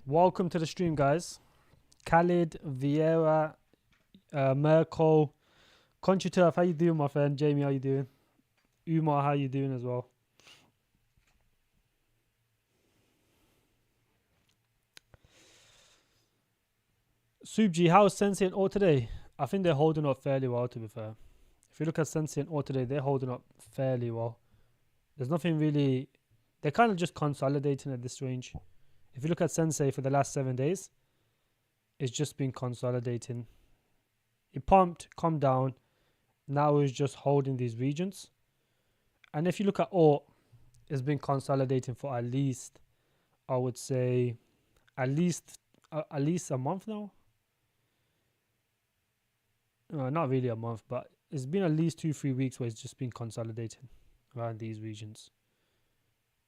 Welcome to the stream, guys. Khalid, Vieira, Merkel, Conchita, how you doing, my friend? Jamie, how you doing? Umar, how you doing as well? Subji, how's Sensei and All today? I think they're holding up fairly well, to be fair. If you look at Sensei and All today, they're holding up fairly well. There's nothing really. They're kind of just consolidating at this range. If you look at Sensei for the last 7 days, it's just been consolidating. It pumped, come down. Now it's just holding these regions. And if you look at Alt, it's been consolidating for at least, I would say, at least a month now. Not really a month, but it's been at least 2-3 weeks where it's just been consolidating around these regions.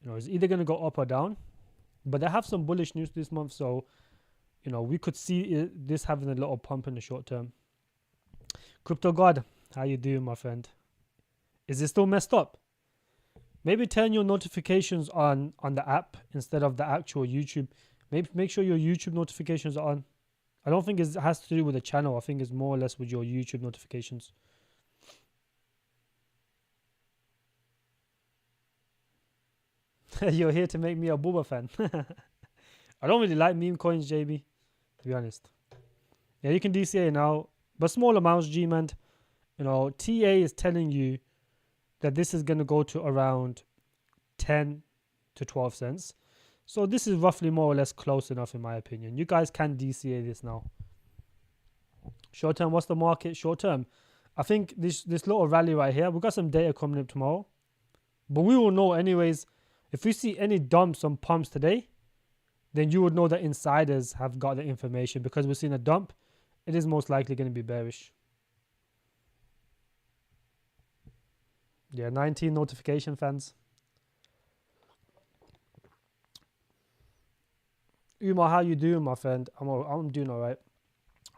It's either going to go up or down, but they have some bullish news this month, so we could see this having a little pump in the short term. Crypto God, how you doing, my friend? Is it still messed up? Maybe turn your notifications on the app instead of the actual YouTube. Maybe make sure your YouTube notifications are on. I don't think it has to do with the channel. I think it's more or less with your YouTube notifications. You're here to make me a Booba fan. I don't really like meme coins, JB, to be honest. Yeah, you can DCA now, but small amounts, G-man. TA is telling you that this is going to go to around 10 to 12 cents. So this is roughly more or less close enough in my opinion. You guys can DCA this now. Short term, what's the market? Short term, I think this little rally right here, we've got some data coming up tomorrow. But we will know anyways. If we see any dumps on pumps today, then you would know that insiders have got the information, because we're seeing a dump. It is most likely going to be bearish. Yeah, 19 notification fans. Umar, how you doing, my friend? I'm doing all right.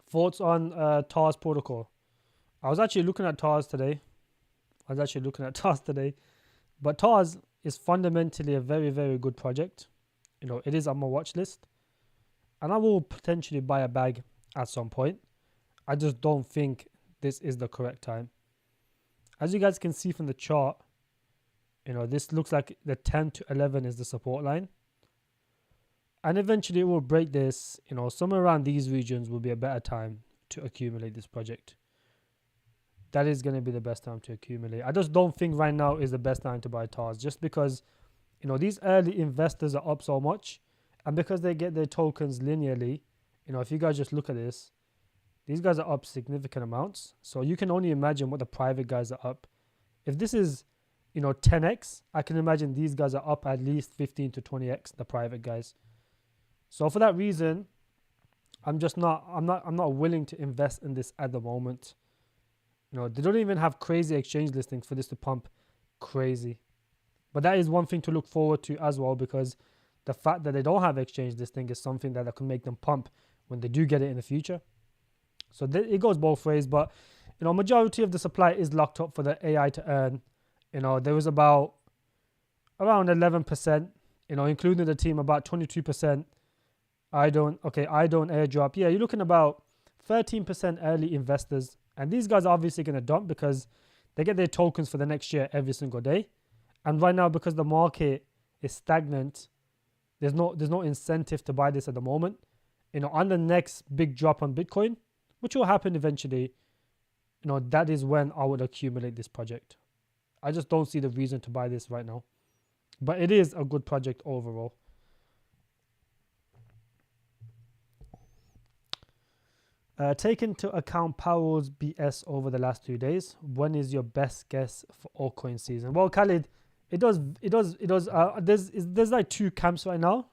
Thoughts on TARS protocol? I was actually looking at TARS today. But TARS is fundamentally a very, very good project. It is on my watch list. And I will potentially buy a bag at some point. I just don't think this is the correct time. As you guys can see from the chart, this looks like the 10 to 11 is the support line. And eventually it will break this. Somewhere around these regions will be a better time to accumulate this project. That is going to be the best time to accumulate. I just don't think right now is the best time to buy TARS, just because these early investors are up so much, and because they get their tokens linearly. If you guys just look at this, these guys are up significant amounts. So you can only imagine what the private guys are up. If this is 10x, I can imagine these guys are up at least 15 to 20x, the private guys. So for that reason, I'm not willing to invest in this at the moment. They don't even have crazy exchange listings for this to pump crazy. But that is one thing to look forward to as well, because the fact that they don't have exchange listing is something that can make them pump when they do get it in the future. So it goes both ways. But majority of the supply is locked up for the AI to earn. There was around 11%, including the team, about 22%. I don't airdrop. Yeah, you're looking about 13% early investors. And these guys are obviously going to dump because they get their tokens for the next year every single day. And right now, because the market is stagnant, there's no incentive to buy this at the moment. On the next big drop on Bitcoin, which will happen eventually, that is when I would accumulate this project. I just don't see the reason to buy this right now. But it is a good project overall. Take into account Powell's BS over the last 2 days. When is your best guess for altcoin season? Well, Khalid, it does. There's like 2 camps right now.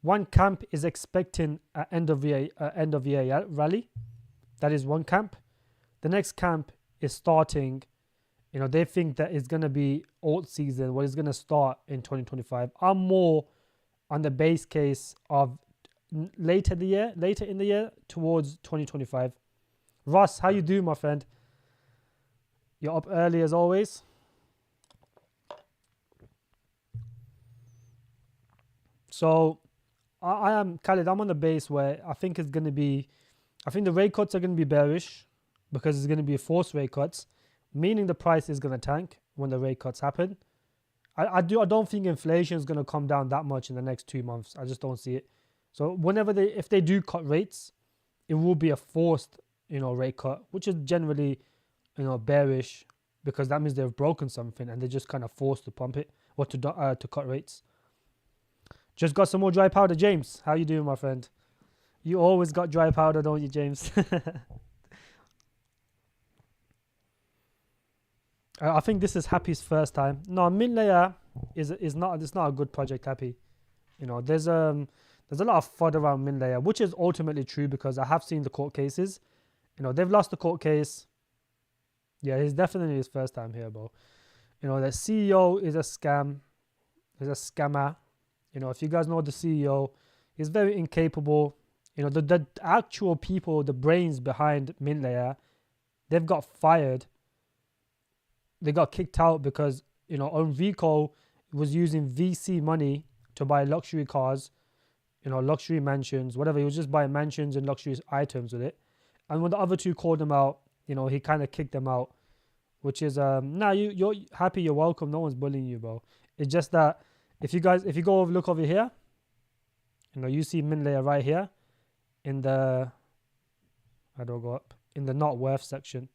One camp is expecting an end of year rally. That is one camp. The next camp is starting. They think that it's gonna be alt season. What is gonna start in 2025. I'm more on the base case of later in the year towards 2025. Ross, how you doing, my friend? You're up early as always. So I am Khalid. I'm on the base where I think it's going to be. I think the rate cuts are going to be bearish because it's going to be forced rate cuts, meaning the price is going to tank when the rate cuts happen. I don't think inflation is going to come down that much in the next 2 months. I just don't see it. So if they do cut rates, it will be a forced, rate cut, which is generally, bearish, because that means they've broken something and they're just kind of forced to pump it or to cut rates. Just got some more dry powder, James. How you doing, my friend? You always got dry powder, don't you, James? I think this is Happy's first time. No, mint layer is not. It's not a good project, Happy. There's a lot of FUD around mint layer, which is ultimately true because I have seen the court cases. They've lost the court case. Yeah, he's definitely his first time here, bro. The CEO is a scam. He's a scammer. If you guys know the CEO, he's very incapable. The actual people, the brains behind mint layer, they've got fired. They got kicked out because Enrico was using VC money to buy luxury cars, luxury mansions, whatever. He was just buying mansions and luxury items with it. And when the other two called him out, he kind of kicked them out, which is you're happy, you're welcome. No one's bullying you, bro. It's just that if you look over here, you see mint layer right here in the not worth section.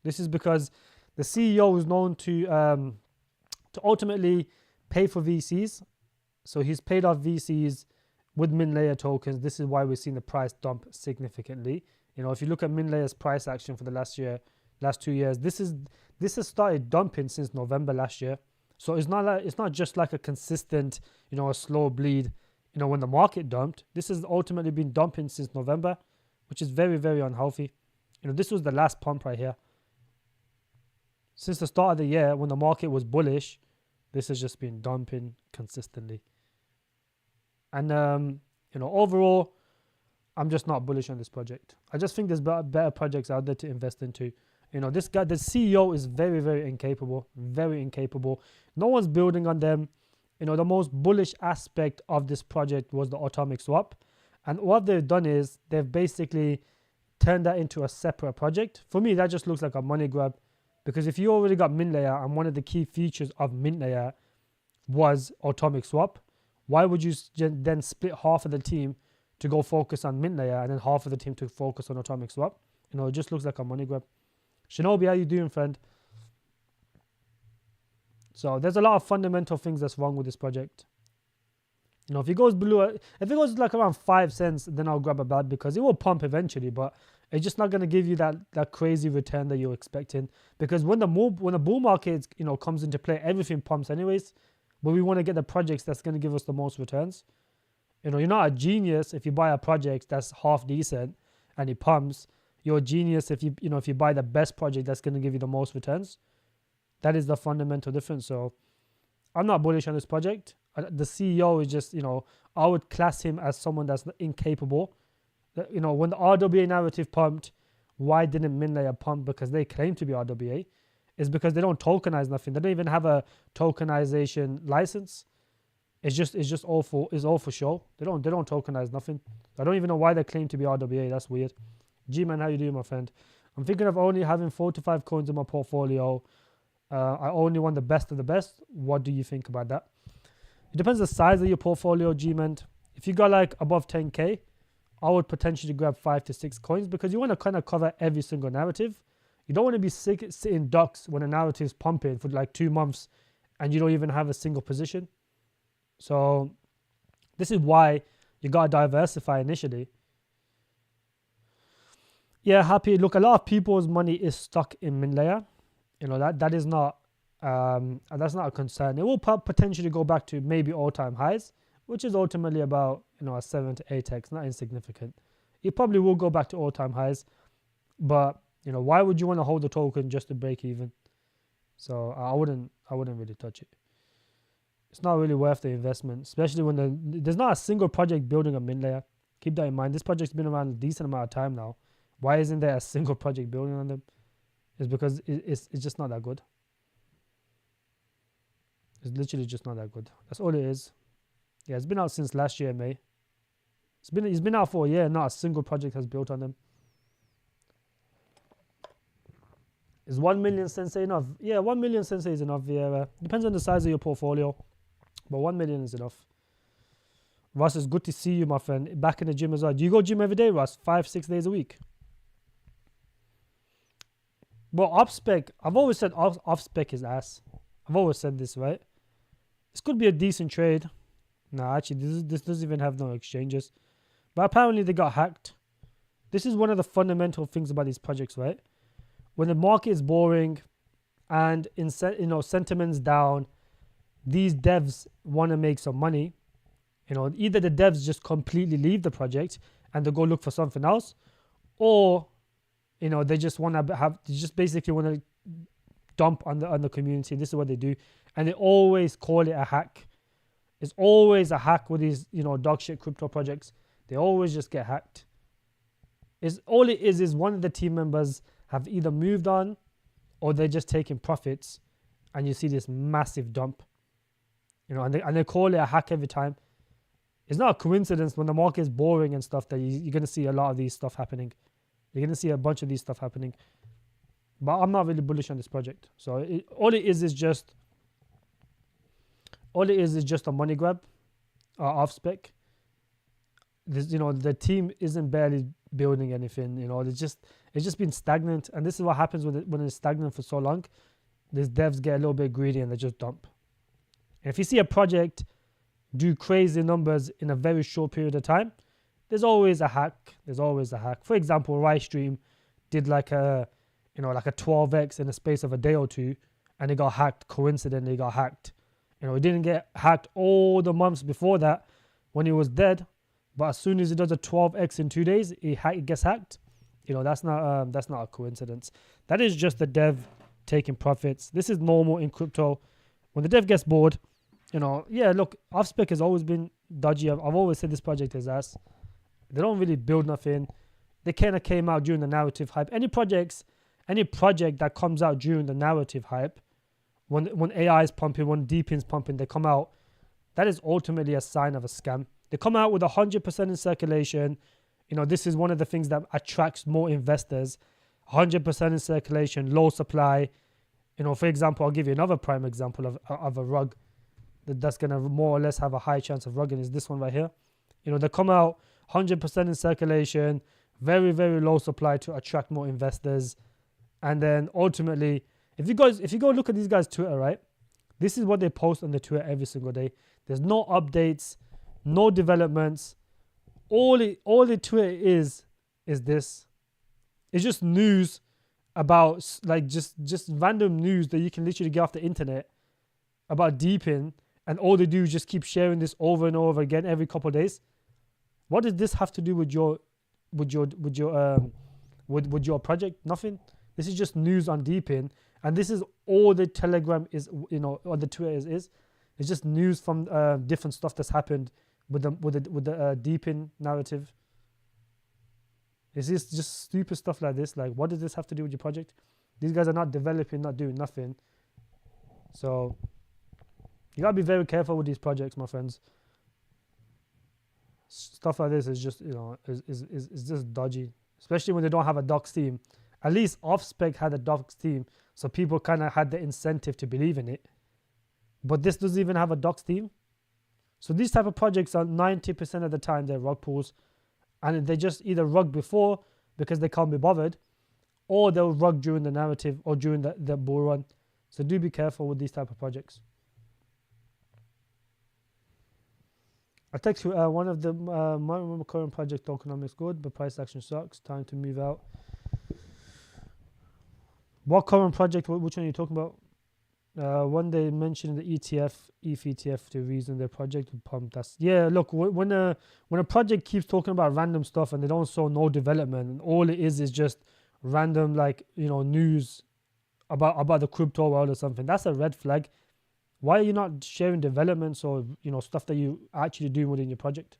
This is because the CEO is known to ultimately pay for VCs. So he's paid off VCs with mint layer tokens. This is why we've seen the price dump significantly. If you look at mint layer's price action for the last 2 years, this has started dumping since November last year. So it's not just like a consistent, a slow bleed, when the market dumped. This has ultimately been dumping since November, which is very, very unhealthy. This was the last pump right here. Since the start of the year, when the market was bullish, this has just been dumping consistently. And, overall, I'm just not bullish on this project. I just think there's better projects out there to invest into. This guy, the CEO, is very, very incapable. Very incapable. No one's building on them. The most bullish aspect of this project was the atomic swap. And what they've done is they've basically turned that into a separate project. For me, that just looks like a money grab. Because if you already got mint layer and one of the key features of mint layer was atomic swap, why would you then split half of the team to go focus on mint layer and then half of the team to focus on atomic swap? It just looks like a money grab. Shinobi, how you doing, friend? So there's a lot of fundamental things that's wrong with this project. If it goes like around 5 cents, then I'll grab a bad because it will pump eventually, but it's just not going to give you that crazy return that you're expecting. Because when the bull market comes into play, everything pumps anyways. But we want to get the projects that's going to give us the most returns. You're not a genius if you buy a project that's half decent and it pumps. You're a genius if you buy the best project that's going to give you the most returns. That is the fundamental difference. So I'm not bullish on this project. The CEO is just, I would class him as someone that's incapable. When the RWA narrative pumped, why didn't mint layer pump? Because they claim to be RWA. It's because they don't tokenize nothing. They don't even have a tokenization license. It's just all for show. They don't tokenize nothing. I don't even know why they claim to be RWA. That's weird. G-Man, how you doing, my friend? I'm thinking of only having 4 to 5 coins in my portfolio. I only want the best of the best. What do you think about that? It depends on the size of your portfolio, G-Man. If you got like above 10k, I would potentially grab 5 to 6 coins because you want to kind of cover every single narrative. You don't want to be sitting ducks when a narrative's pumping for like 2 months and you don't even have a single position. So this is why you got to diversify initially. Yeah, happy. Look, a lot of people's money is stuck in mint layer. That is not that's not a concern. It will potentially go back to maybe all-time highs, which is ultimately about a 7 to 8x, not insignificant. It probably will go back to all-time highs, but why would you want to hold the token just to break even? So I wouldn't really touch it. It's not really worth the investment, especially when there's not a single project building a mint layer. Keep that in mind. This project's been around a decent amount of time now. Why isn't there a single project building on them? It's because it's just not that good. It's literally just not that good. That's all it is. Yeah, it's been out since last year, May. He's been out for a year, and not a single project has built on them. Is 1 million sensei enough? Yeah, 1 million sensei is enough. Yeah, depends on the size of your portfolio, but 1 million is enough. Russ, it's good to see you, my friend. Back in the gym as well. Do you go gym every day, Russ? 5-6 days a week? Well, off spec, I've always said off spec is ass. I've always said this, right? This could be a decent trade. Nah, actually, this doesn't even have no exchanges. But apparently they got hacked. This is one of the fundamental things about these projects, right? When the market is boring and sentiment's down, these devs want to make some money. Either the devs just completely leave the project and they go look for something else, or they just want to basically want to dump on the community. This is what they do, and they always call it a hack. It's always a hack with these dog shit crypto projects. They always just get hacked. All it is one of the team members have either moved on or they're just taking profits, and you see this massive dump. And they call it a hack every time. It's not a coincidence when the market is boring and stuff that you're going to see a lot of these stuff happening. You're going to see a bunch of these stuff happening. But I'm not really bullish on this project. So all it is just a money grab, off spec. The team isn't barely building anything. It's just been stagnant, and this is what happens when it's stagnant for so long. These devs get a little bit greedy and they just dump. And if you see a project do crazy numbers in a very short period of time, there's always a hack. For example, Rystream did like a 12x in the space of a day or two, and it got hacked. Coincidentally, it got hacked. It didn't get hacked all the months before that when he was dead, but as soon as it does a 12x in 2 days, it gets hacked. That's not a coincidence. That is just the dev taking profits. This is normal in crypto. When the dev gets bored, look, off spec has always been dodgy. I've always said this project is ass. They don't really build nothing. They kind of came out during the narrative hype. Any project that comes out during the narrative hype, when AI is pumping, when Depin's pumping, they come out. That is ultimately a sign of a scam. They come out with 100% in circulation. This is one of the things that attracts more investors. 100% in circulation, low supply. For example, I'll give you another prime example of a rug that's going to more or less have a high chance of rugging is this one right here. They come out 100% in circulation, very, very low supply to attract more investors. And then ultimately, if you go look at these guys' Twitter, right? This is what they post on the Twitter every single day. There's no updates, no developments. All the Twitter is this. It's just news about just random news that you can literally get off the internet about Depin, and all they do is just keep sharing this over and over again every couple of days. What does this have to do with your project? Nothing. This is just news on Depin, and this is all the Telegram is. Or the Twitter is. It's just news from different stuff that's happened with the Depin narrative. It's just stupid stuff like this. Like, what does this have to do with your project? These guys are not developing, not doing nothing. So you gotta be very careful with these projects, my friends. Stuff like this is just is just dodgy, especially when they don't have a docs team. At least Offspec had a docs team, so people kind of had the incentive to believe in it. But this doesn't even have a docs team. So these type of projects are 90% of the time they're rug pulls, and they just either rug before because they can't be bothered, or they'll rug during the narrative or during the bull run. So do be careful with these type of projects. I text you one of the my current project tokenomics good, but price action sucks. Time to move out. What current project? Which one are you talking about? One they mentioned the ETF, ETH ETF, the reason their project would pump. That's Look, when a project keeps talking about random stuff and they don't show no development, and all it is just random news about the crypto world or something, that's a red flag. Why are you not sharing developments or stuff that you actually do within your project?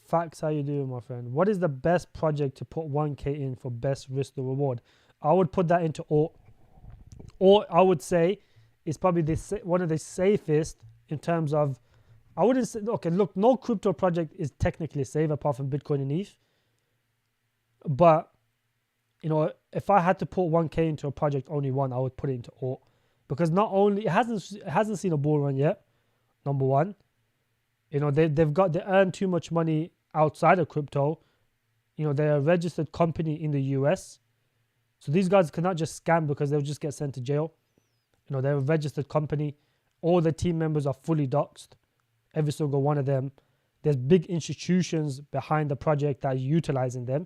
Facts, how you doing, my friend? What is the best project to put 1K in for best risk to reward? I would put that into Alt. Or I would say it's probably one of the safest in terms of I wouldn't say, okay, look, no crypto project is technically safe apart from Bitcoin and ETH. But, if I had to put 1K into a project, only one, I would put it into alt. Because not only, it hasn't seen a bull run yet, number one. They earn too much money outside of crypto. They're a registered company in the US. So these guys cannot just scam because they'll just get sent to jail. They're a registered company. All the team members are fully doxxed. Every single one of them. There's big institutions behind the project that are utilizing them.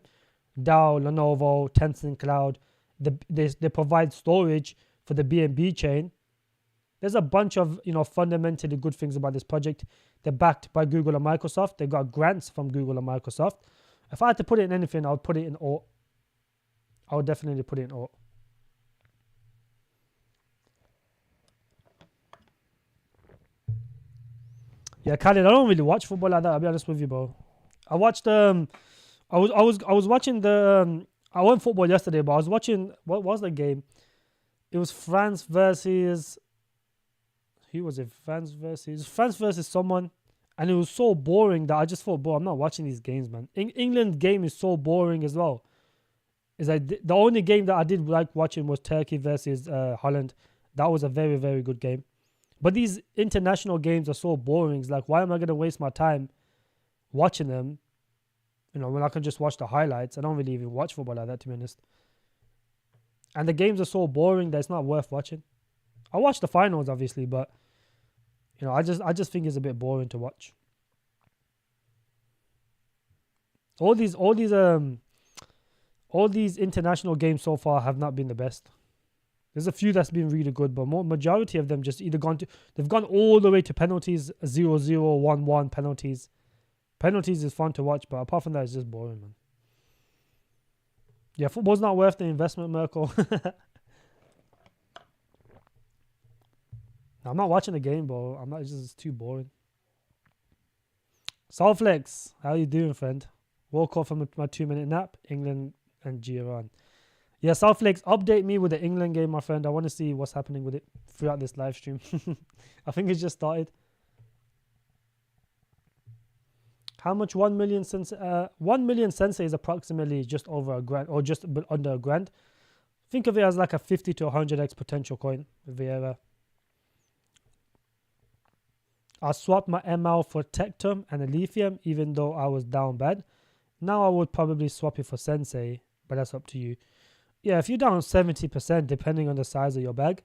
Dow, Lenovo, Tencent Cloud. They provide storage for the BNB chain. There's a bunch of fundamentally good things about this project. They're backed by Google and Microsoft. They got grants from Google and Microsoft. If I had to put it in anything, I would put it in alt. I would definitely put it in alt. Yeah, Khaled, I don't really watch football like that. I'll be honest with you, bro. I watched I was watching the I won football yesterday, but I was watching, what was the game? It was France versus, who was it? France versus someone, and it was so boring that I just thought, bro, I'm not watching these games, man. England game is so boring as well. It's like the only game that I did like watching was Turkey versus Holland. That was a very, very good game. But these international games are so boring. It's like, why am I going to waste my time watching them? When I can just watch the highlights. I don't really even watch football like that, to be honest. And the games are so boring that it's not worth watching. I watch the finals, obviously, but I just think it's a bit boring to watch. All these international games so far have not been the best. There's a few that's been really good, but majority of them just either they've gone all the way to penalties, 0-0, 1-1 penalties. Penalties is fun to watch, but apart from that, it's just boring, man. Yeah, football's not worth the investment, Merkel. I'm not watching the game, bro. It's just too boring. Soulflex, how you doing, friend? Woke up from my 2-minute nap. England and Giron. Yeah, Soulflex, update me with the England game, my friend. I want to see what's happening with it throughout this live stream. I think it's just started. How much 1 million sensei? 1 million sensei is approximately just over $1,000 or just under $1,000. Think of it as like a 50 to 100x potential coin. Vieira. I swapped my ML for Tectum and Lithium, even though I was down bad. Now I would probably swap it for Sensei, but that's up to you. Yeah, if you're down 70%, depending on the size of your bag,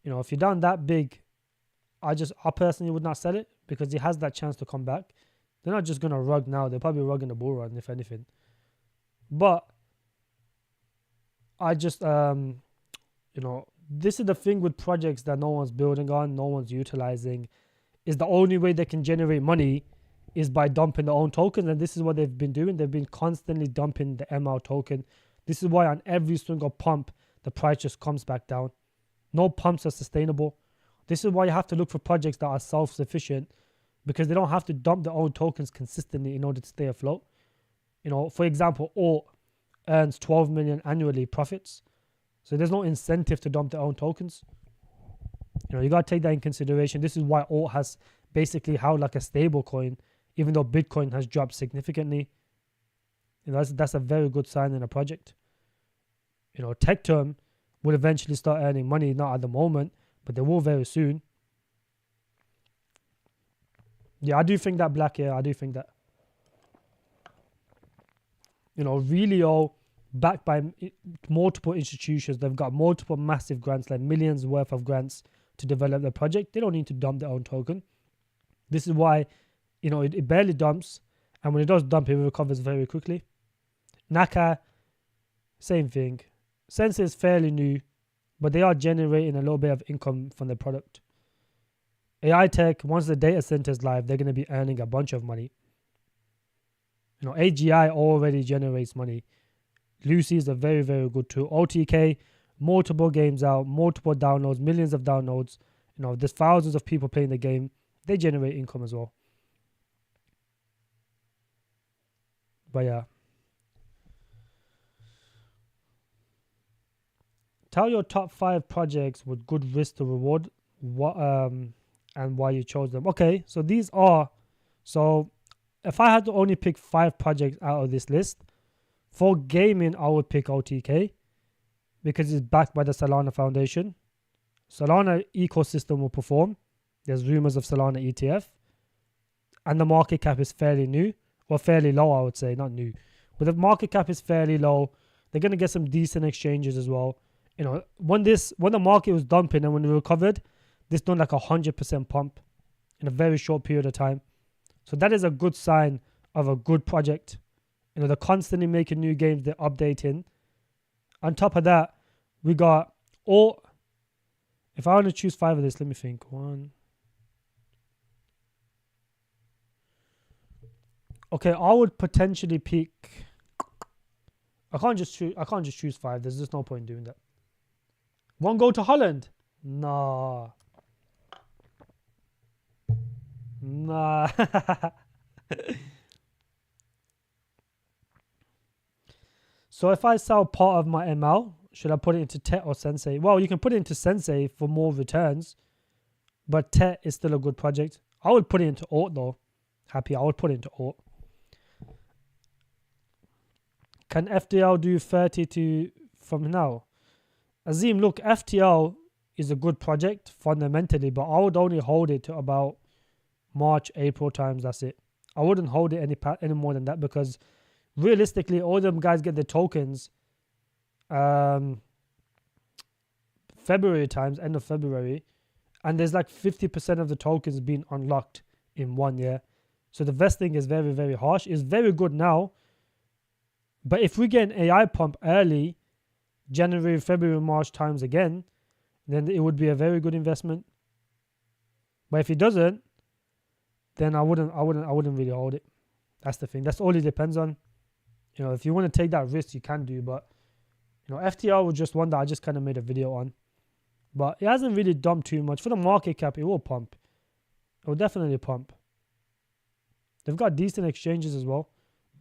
if you're down that big, I personally would not sell it because it has that chance to come back. They're not just going to rug now. They're probably rugging the bull run, if anything. But I just, this is the thing with projects that no one's building on, no one's utilizing, is the only way they can generate money is by dumping their own tokens. And this is what they've been doing. They've been constantly dumping the ML token. This is why on every single pump, the price just comes back down. No pumps are sustainable. This is why you have to look for projects that are self-sufficient, because they don't have to dump their own tokens consistently in order to stay afloat. For example, Alt earns 12 million annually profits. So there's no incentive to dump their own tokens. You got to take that in consideration. This is why Alt has basically held like a stable coin, even though Bitcoin has dropped significantly. That's a very good sign in a project. Tectum will eventually start earning money, not at the moment, but they will very soon. Yeah, I do think that, Black. Yeah, I do think that. Relio, backed by multiple institutions, they've got multiple massive grants, like millions worth of grants to develop their project. They don't need to dump their own token. This is why, it barely dumps, and when it does dump, it recovers very quickly. Naka, same thing. Sense is fairly new, but they are generating a little bit of income from their product. AI Tech, once the data center is live, they're going to be earning a bunch of money. AGI already generates money. Lucy is a very, very good tool. OTK, multiple games out, multiple downloads, millions of downloads. There's thousands of people playing the game. They generate income as well. But yeah. Tell your top 5 projects with good risk to reward. What and why you chose them. Okay, so these are, so if I had to only pick 5 projects out of this list, for gaming, I would pick OTK because it's backed by the Solana Foundation. Solana ecosystem will perform. There's rumors of Solana ETF. And the market cap is fairly new, or fairly low, I would say, not new. But the market cap is fairly low. They're going to get some decent exchanges as well. You know, when the market was dumping and when it recovered, this done like 100% pump in a very short period of time. So that is a good sign of a good project. You know, they're constantly making new games, they're updating. On top of that, we got all. If I want to choose 5 of this, let me think. 1. Okay, I would potentially pick. I can't just choose 5. There's just no point in doing that. 1 go to Holland? Nah. So if I sell part of my ML, should I put it into TET or Sensei? Well, you can put it into Sensei for more returns, but TET is still a good project. I would put it into Alt though. I would put it into Alt. Can FTL do 30 from now? Azim, look, FTL is a good project fundamentally, but I would only hold it to about March, April times. That's it. I wouldn't hold it any more than that because realistically, all them guys get their tokens February times, end of February, and there's like 50% of the tokens being unlocked in 1 year. So the vesting is very, very harsh. It's very good now, but if we get an AI pump early, January, February, March times again, then it would be a very good investment. But if it doesn't, then I wouldn't really hold it. That's the thing. That's all it depends on. You know, if you want to take that risk, you can do. But you know, FTL was just one that I just kind of made a video on. But it hasn't really dumped too much. For the market cap, it will pump. It will definitely pump. They've got decent exchanges as well.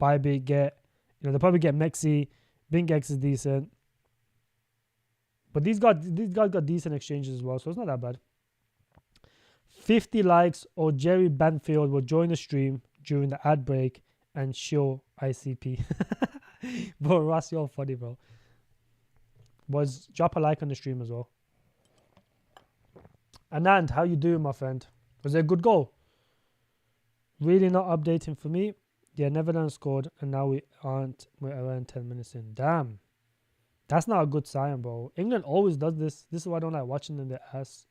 Bybit, Get. You know, they'll probably get Mexi. BingX is decent. But these guys got decent exchanges as well, so it's not that bad. 50 likes or Jerry Banfield will join the stream during the ad break and show ICP. Bro, Ross, you're funny, bro. Boys, drop a like on the stream as well. Anand, how you doing, my friend? Was it a good goal? Really not updating for me. Yeah, Netherlands scored, and now we're around 10 minutes in. Damn. That's not a good sign, bro. England always does this. This is why I don't like watching them, their ass.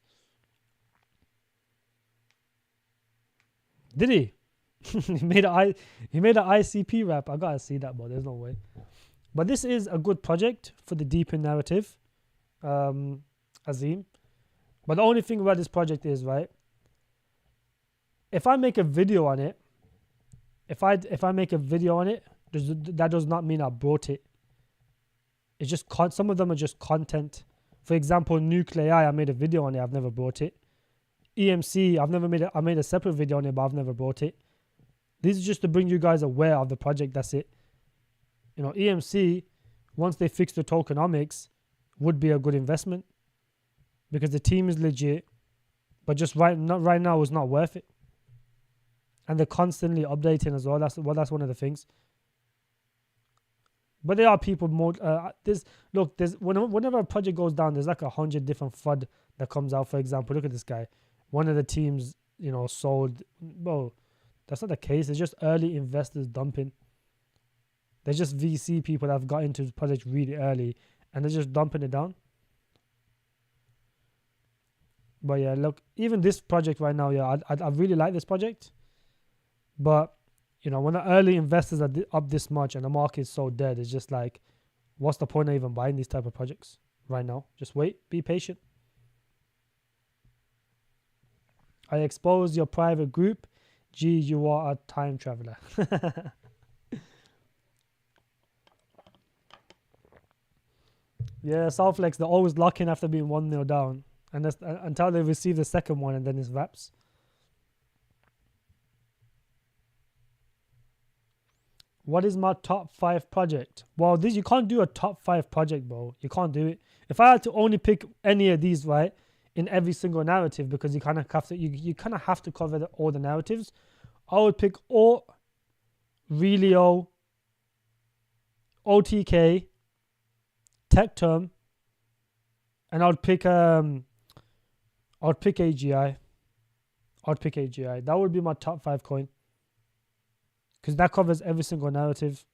Did he? he made an ICP rap. I gotta see that, bro. There's no way. But this is a good project for the Depin narrative, Azim. But the only thing about this project is, right, if I make a video on it, if I make a video on it, that does not mean I bought it. It's just some of them are just content. For example, Nuclei, I made a video on it. I've never bought it. EMC, I made a separate video on it, but I've never bought it. This is just to bring you guys aware of the project. That's it. You know, EMC, once they fix the tokenomics, would be a good investment because the team is legit, but just right now is not worth it. And they're constantly updating as well. That's one of the things. But there are people more. Whenever a project goes down, there's like 100 different FUD that comes out. For example, look at this guy. One of the teams, you know, sold. Well, that's not the case. It's just early investors dumping. They're just VC people that have got into the project really early, and they're just dumping it down. But yeah, look, even this project right now, yeah, I really like this project. But you know, when the early investors are up this much and the market is so dead, it's just like, what's the point of even buying these type of projects right now? Just wait, be patient. I exposed your private group. Gee, you are a time traveler. Yeah, Southflex, they're always locking after being 1-0 down. And that's until they receive the second one, and then it's wraps. What is my top 5 project? Well, you can't do a top 5 project, bro. You can't do it. If I had to only pick any of these, right, in every single narrative because you kind of have to you kind of have to cover all the narratives. I would pick Alt, Relio, OTK, Tech Term, and I'd pick AGI. I'd pick AGI. That would be my top 5 coin because that covers every single narrative.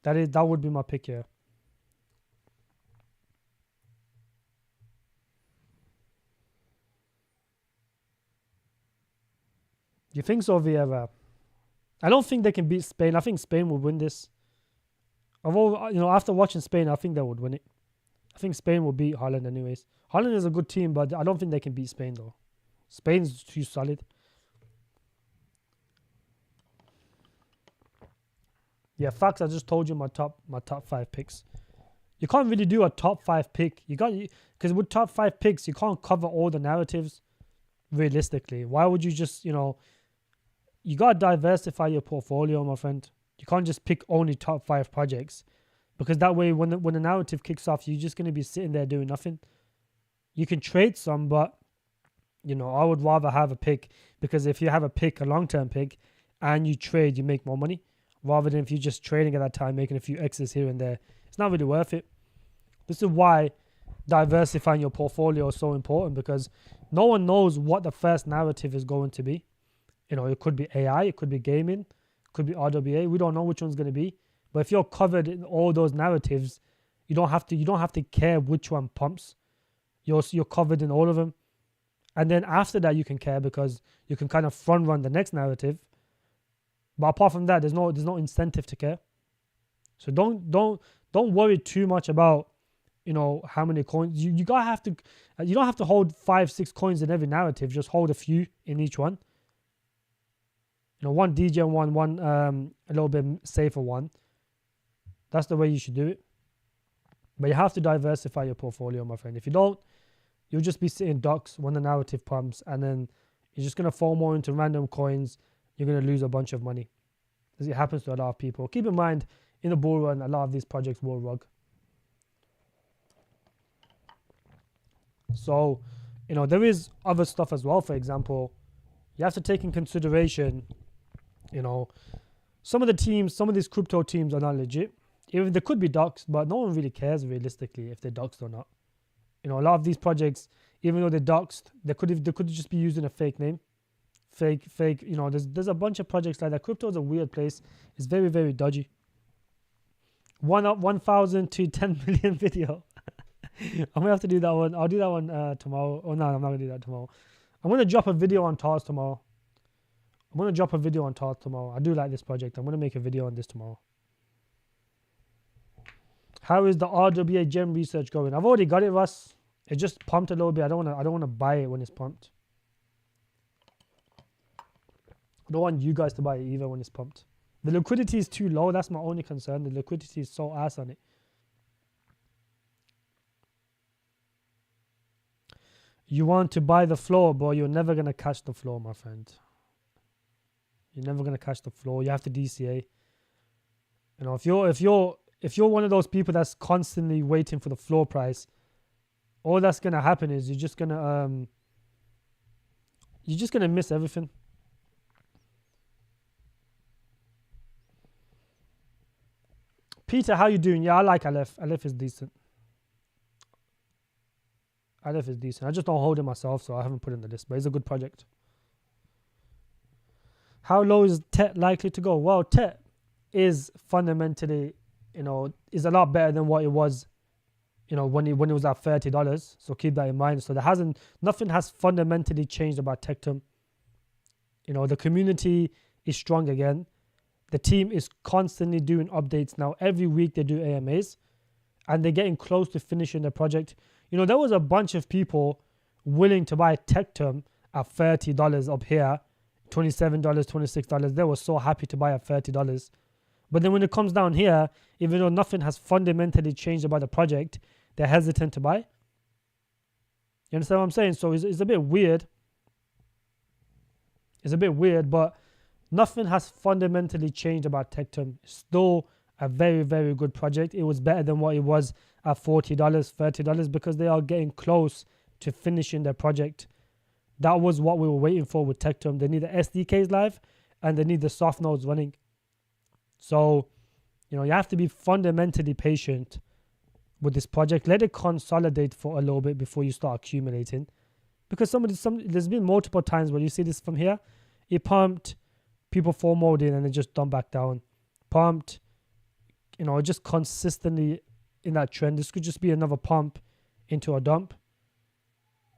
That would be my pick here. You think so, Vieira? I don't think they can beat Spain. I think Spain will win this. After watching Spain, I think they would win it. I think Spain will beat Holland anyways. Holland is a good team, but I don't think they can beat Spain though. Spain's too solid. Yeah, facts. I just told you my top 5 picks. You can't really do a top 5 pick. Because with top 5 picks, you can't cover all the narratives realistically. Why would you just, you got to diversify your portfolio, my friend. You can't just pick only top 5 projects because that way when the narrative kicks off, you're just going to be sitting there doing nothing. You can trade some, but, I would rather have a pick because if you have a pick, a long-term pick, and you trade, you make more money rather than if you're just trading at that time, making a few X's here and there. It's not really worth it. This is why diversifying your portfolio is so important because no one knows what the first narrative is going to be. It could be AI, it could be gaming, it could be RWA. We don't know which one's going to be. But if you're covered in all those narratives, you don't have to care which one pumps. You're covered in all of them. And then after that you can care because you can kind of front run the next narrative. But apart from that, there's no incentive to care. So don't worry too much about how many coins. You don't have to hold 5-6 coins in every narrative. Just hold a few in each one. One DJ and one a little bit safer one. That's the way you should do it. But you have to diversify your portfolio, my friend. If you don't, you'll just be sitting ducks when the narrative pumps, and then you're just gonna fall more into random coins. You're gonna lose a bunch of money, as it happens to a lot of people. Keep in mind, in the bull run, a lot of these projects will rug. So, there is other stuff as well. For example, you have to take in consideration, some of these crypto teams are not legit. Even they could be doxed, but no one really cares realistically if they're doxed or not. A lot of these projects, even though they're doxed, they could just be using a fake name. Fake. There's a bunch of projects like that. Crypto is a weird place. It's very, very dodgy. 1,000 to 10 million video. I'm gonna have to do that one. I'll do that one tomorrow. Oh no, I'm not gonna do that tomorrow. I'm gonna drop a video on TARS tomorrow. I do like this project. I'm gonna make a video on this tomorrow. How is the RWA gem research going? I've already got it, Russ. It just pumped a little bit. I don't wanna buy it when it's pumped. I don't want you guys to buy it either when it's pumped. The liquidity is too low. That's my only concern. The liquidity is so ass on it. You want to buy the floor, but you're never going to catch the floor, my friend. You're never going to catch the floor. You have to DCA. If you're one of those people that's constantly waiting for the floor price, all that's going to happen is you're just going to miss everything. Peter, how you doing? Yeah, I like Aleph. Aleph is decent. I just don't hold it myself, so I haven't put it in the list. But it's a good project. How low is TET likely to go? Well, TET is fundamentally, is a lot better than what it was, when it was at $30. So keep that in mind. So nothing has fundamentally changed about Tectum. The community is strong again. The team is constantly doing updates now. Every week they do AMAs, and they're getting close to finishing the project. There was a bunch of people willing to buy Tectum at $30 up here, $27, $26. They were so happy to buy at $30. But then when it comes down here, even though nothing has fundamentally changed about the project, they're hesitant to buy. You understand what I'm saying? So it's a bit weird. But nothing has fundamentally changed about Tectum. It's still a very, very good project. It was better than what it was at $40, $30 because they are getting close to finishing their project. That was what we were waiting for with Tectum. They need the SDKs live and they need the soft nodes running. So, you have to be fundamentally patient with this project. Let it consolidate for a little bit before you start accumulating. Because there's been multiple times where you see this from here. It pumped, people FOMO'd in and it just dumped back down. Pumped, just consistently in that trend. This could just be another pump into a dump.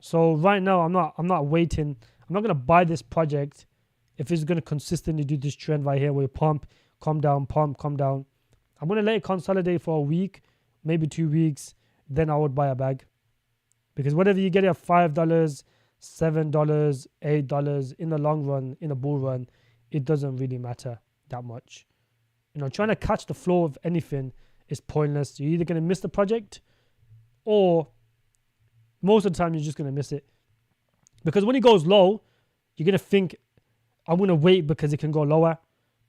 So right now, I'm not waiting. I'm not going to buy this project if it's going to consistently do this trend right here where you pump, come down, pump, come down. I'm going to let it consolidate for a week, maybe 2 weeks. Then I would buy a bag. Because whatever you get at $5, $7, $8 in the long run, in the bull run, it doesn't really matter that much. Trying to catch the flow of anything is pointless. You're either going to miss the project or most of the time you're just going to miss it. Because when it goes low, you're going to think, I'm going to wait because it can go lower.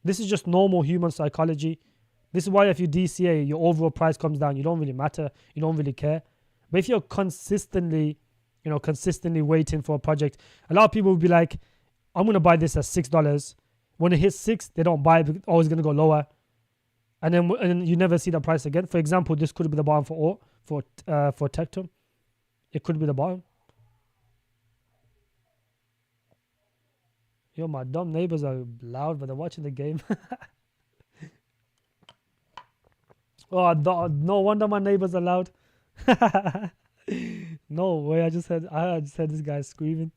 This is just normal human psychology. This is why if you DCA, your overall price comes down. You don't really matter. You don't really care. But if you're consistently waiting for a project, a lot of people will be like, I'm going to buy this at $6. When it hits 6, they don't buy it because it's going to go lower. And then you never see the price again. For example, this could be the bottom for Tectum. It could be the bottom. Yo, my dumb neighbors are loud, but they're watching the game. Oh, no wonder my neighbors are loud. No way, I just heard this guy screaming.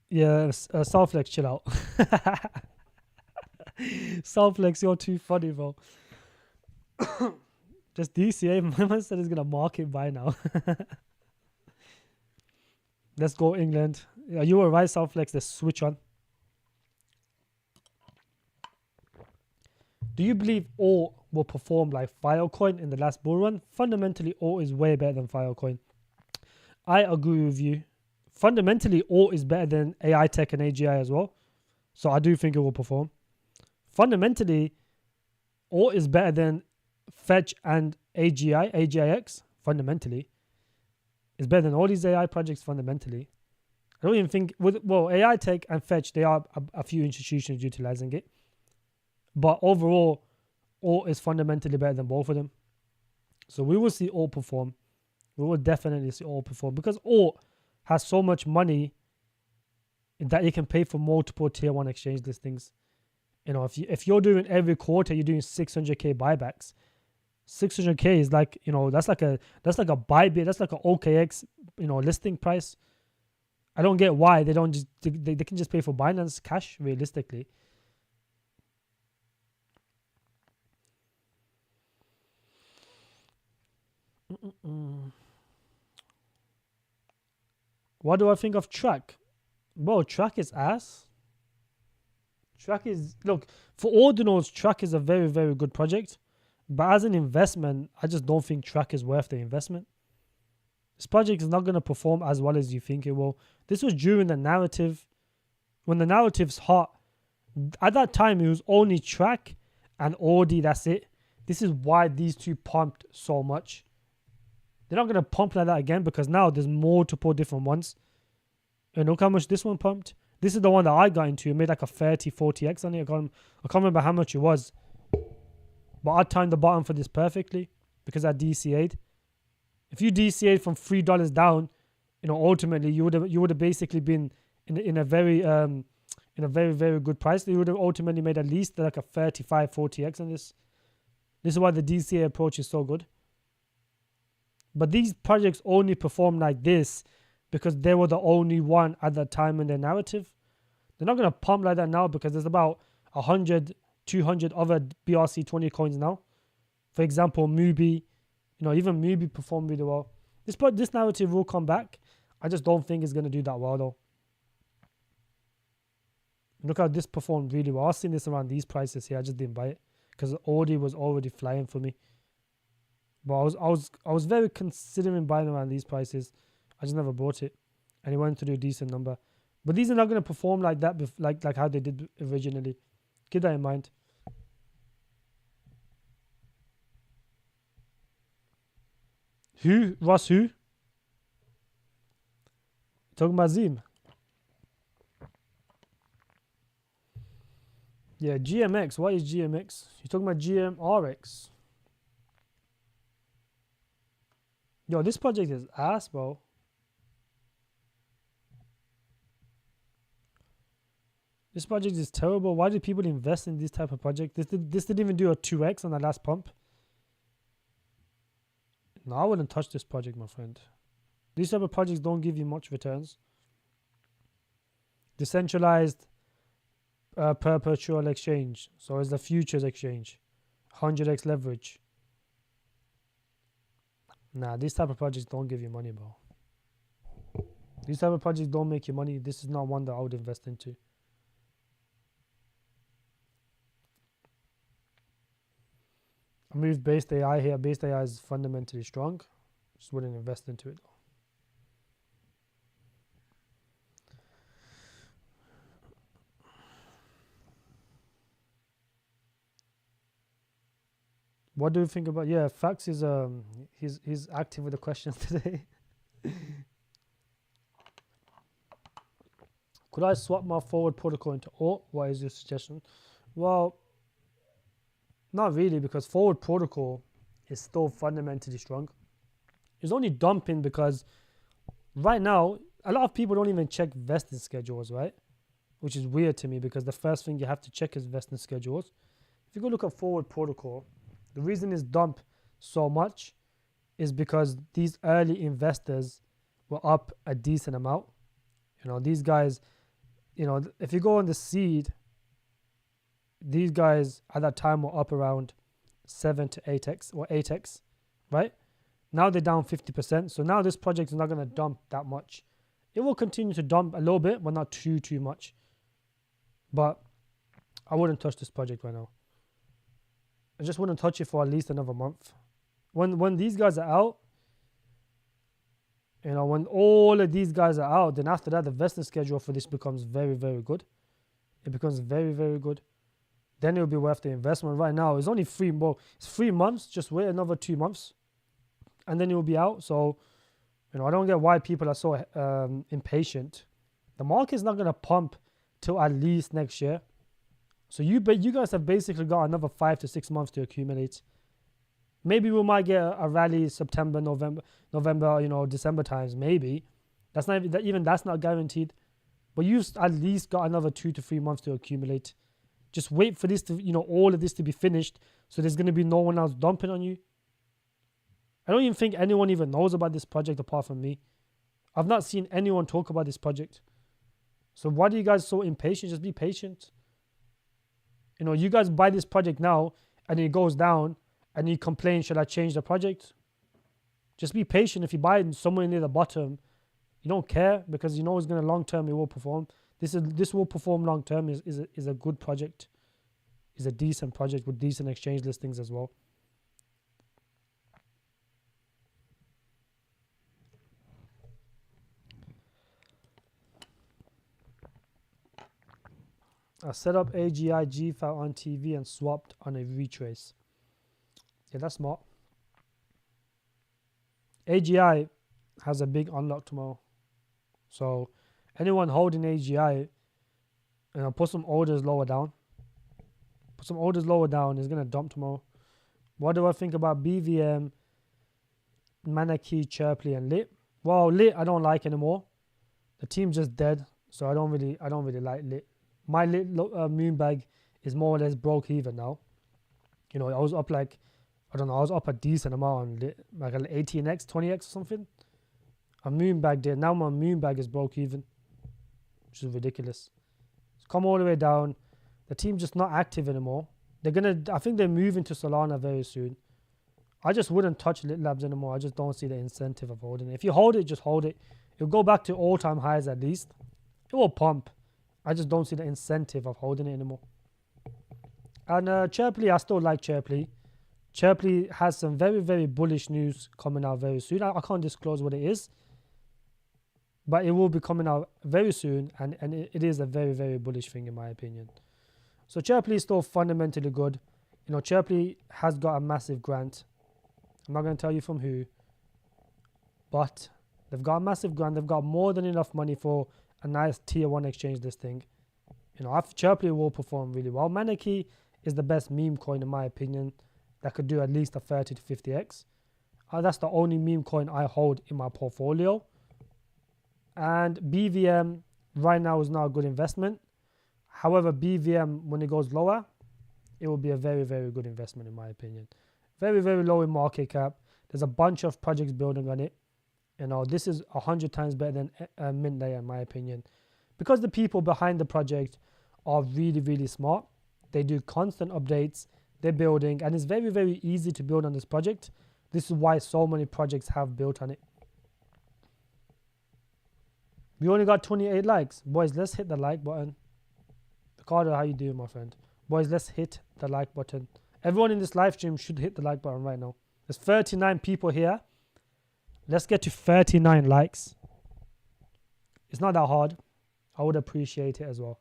Yeah, Soulflex, chill out. Soulflex, you're too funny, bro. Just DCA. My man said he's gonna market buy now. Let's go, England. Yeah, you were right, Soulflex. Let's switch on. Do you believe ALT will perform like Filecoin in the last bull run? Fundamentally, ALT is way better than Filecoin. I agree with you. Fundamentally, ALT is better than AI Tech and AGI as well. So I do think it will perform. Fundamentally, ALT is better than Fetch and AGIX. Fundamentally, it's better than all these AI projects. Fundamentally, I don't even think AI Tech and Fetch, they are a few institutions utilizing it, but overall, ALT is fundamentally better than both of them. So we will see ALT perform. We will definitely see ALT perform because ALT has so much money that it can pay for multiple tier 1 exchange listings. If you're doing every quarter, you're doing 600k buybacks. 600k is like, that's like a Bybit, that's like an OKX, listing price. I don't get why they don't just they can just pay for Binance Cash realistically. What do I think of Track? Bro, Track is ass. Look, for ordinals, Track is a very, very good project. But as an investment, I just don't think Track is worth the investment. This project is not going to perform as well as you think it will. This was during the narrative. When the narrative's hot, at that time, it was only Track and Audi, that's it. This is why these two pumped so much. They're not going to pump like that again because now there's multiple different ones. And look how much this one pumped. This is the one that I got into. It made like a 30, 40x on it. I can't remember how much it was. But I timed the bottom for this perfectly because I DCA'd. If you DCA'd from $3 down, ultimately you would have basically been in a very very good price. You would have ultimately made at least like a 35, 40x on this. This is why the DCA approach is so good. But these projects only perform like this because they were the only one at that time in their narrative. They're not going to pump like that now because there's about 100, 200 other BRC20 coins now. For example, Mubi, even Mubi performed really well. This narrative will come back. I just don't think it's going to do that well though. Look how this performed really well. I was seeing this around these prices here. I just didn't buy it because Audi was already flying for me. But I was very considering buying around these prices. I just never bought it. And it went to do a decent number. But these are not going to perform like that, like how they did originally. Keep that in mind. Who? Ross who? Talking about Zim. Yeah, GMX. What is GMX? You're talking about GMRX. Yo, this project is ass, bro. This project is terrible. Why do people invest in this type of project? This didn't even do a 2x on the last pump. No, I wouldn't touch this project, my friend. These type of projects don't give you much returns. Decentralized perpetual exchange. So it's the futures exchange. 100x leverage. Nah, these type of projects don't give you money, bro. These type of projects don't make you money. This is not one that I would invest into. I moved based AI here. Based AI is fundamentally strong. Just wouldn't invest into it though. What do you think about? Yeah, Fax is he's active with the questions today. Could I swap my forward protocol into alt? What is your suggestion? Well, not really, because forward protocol is still fundamentally strong. It's only dumping because right now a lot of people don't even check vesting schedules, right? Which is weird to me, because the first thing you have to check is vesting schedules. If you go look at forward protocol, the reason it's dumped so much is because these early investors were up a decent amount. You know, these guys, you know, if you go on the seed, these guys at that time were up around 7 to 8x or 8x, right? Now they're down 50%. So now this project is not going to dump that much. It will continue to dump a little bit, but not too much. But I wouldn't touch this project right now. I just wouldn't touch it for at least another month. When these guys are out, you know, when all of these guys are out, then after that, the vesting schedule for this becomes very, very good. It becomes very, very good. Then it'll be worth the investment. Right now, it's only 3 months. Just wait another 2 months, and then it will be out. So, you know, I don't get why people are so impatient. The market's not going to pump till at least next year. So you guys have basically got another 5 to 6 months to accumulate. Maybe we might get a rally September, November, you know, December times. Maybe that's not even that's not guaranteed. But you've at least got another 2 to 3 months to accumulate. Just wait for this to, you know, all of this to be finished. So there's going to be no one else dumping on you. I don't even think anyone even knows about this project apart from me. I've not seen anyone talk about this project. So why are you guys so impatient? Just be patient. You know, you guys buy this project now and it goes down and you complain, should I change the project? Just be patient. If you buy it somewhere near the bottom, you don't care, because you know it's going to long term, it will perform. This will perform long term. Is a good project. Is a decent project with decent exchange listings as well. I set up AGI GFAT on TV and swapped on a retrace. Yeah, that's smart. AGI has a big unlock tomorrow. So anyone holding AGI, you know, put some orders lower down. Put some orders lower down. It's going to dump tomorrow. What do I think about BVM, Manaki, Chirpley, and Lit? Well, Lit I don't like anymore. The team's just dead. So I don't really like Lit. My Lit Moonbag is more or less broke even now. You know, I was up like, I don't know, I was up a decent amount on Lit, like 18x, 20x or something. A Moonbag did. Now my Moonbag is broke even, which is ridiculous. It's come all the way down. The team's just not active anymore. I think they're moving to Solana very soon. I just wouldn't touch Lit Labs anymore. I just don't see the incentive of holding it. If you hold it, just hold it. It'll go back to all-time highs at least. It will pump. I just don't see the incentive of holding it anymore. And Chirpley, I still like Chirpley. Chirpley has some very, very bullish news coming out very soon. I can't disclose what it is. but it will be coming out very soon, and it is a very, very bullish thing in my opinion. So Chirply is still fundamentally good. You know, Chirply has got a massive grant. I'm not going to tell you from who, but they've got a massive grant. They've got more than enough money for a nice tier 1 exchange listing. You know, Chirply will perform really well. Manaki is the best meme coin in my opinion that could do at least a 30 to 50x. That's the only meme coin I hold in my portfolio. And BVM right now is not a good investment. However, BVM, when it goes lower, it will be a very, very good investment in my opinion. Very, very low in market cap. There's a bunch of projects building on it. You know, this is 100 times better than Mint Layer in my opinion. Because the people behind the project are really, really smart. They do constant updates. They're building. And it's very, very easy to build on this project. This is why so many projects have built on it. We only got 28 likes. Boys, let's hit the like button. Ricardo, how you doing, my friend? Boys, let's hit the like button. Everyone in this live stream should hit the like button right now. There's 39 people here. Let's get to 39 likes. It's not that hard. I would appreciate it as well.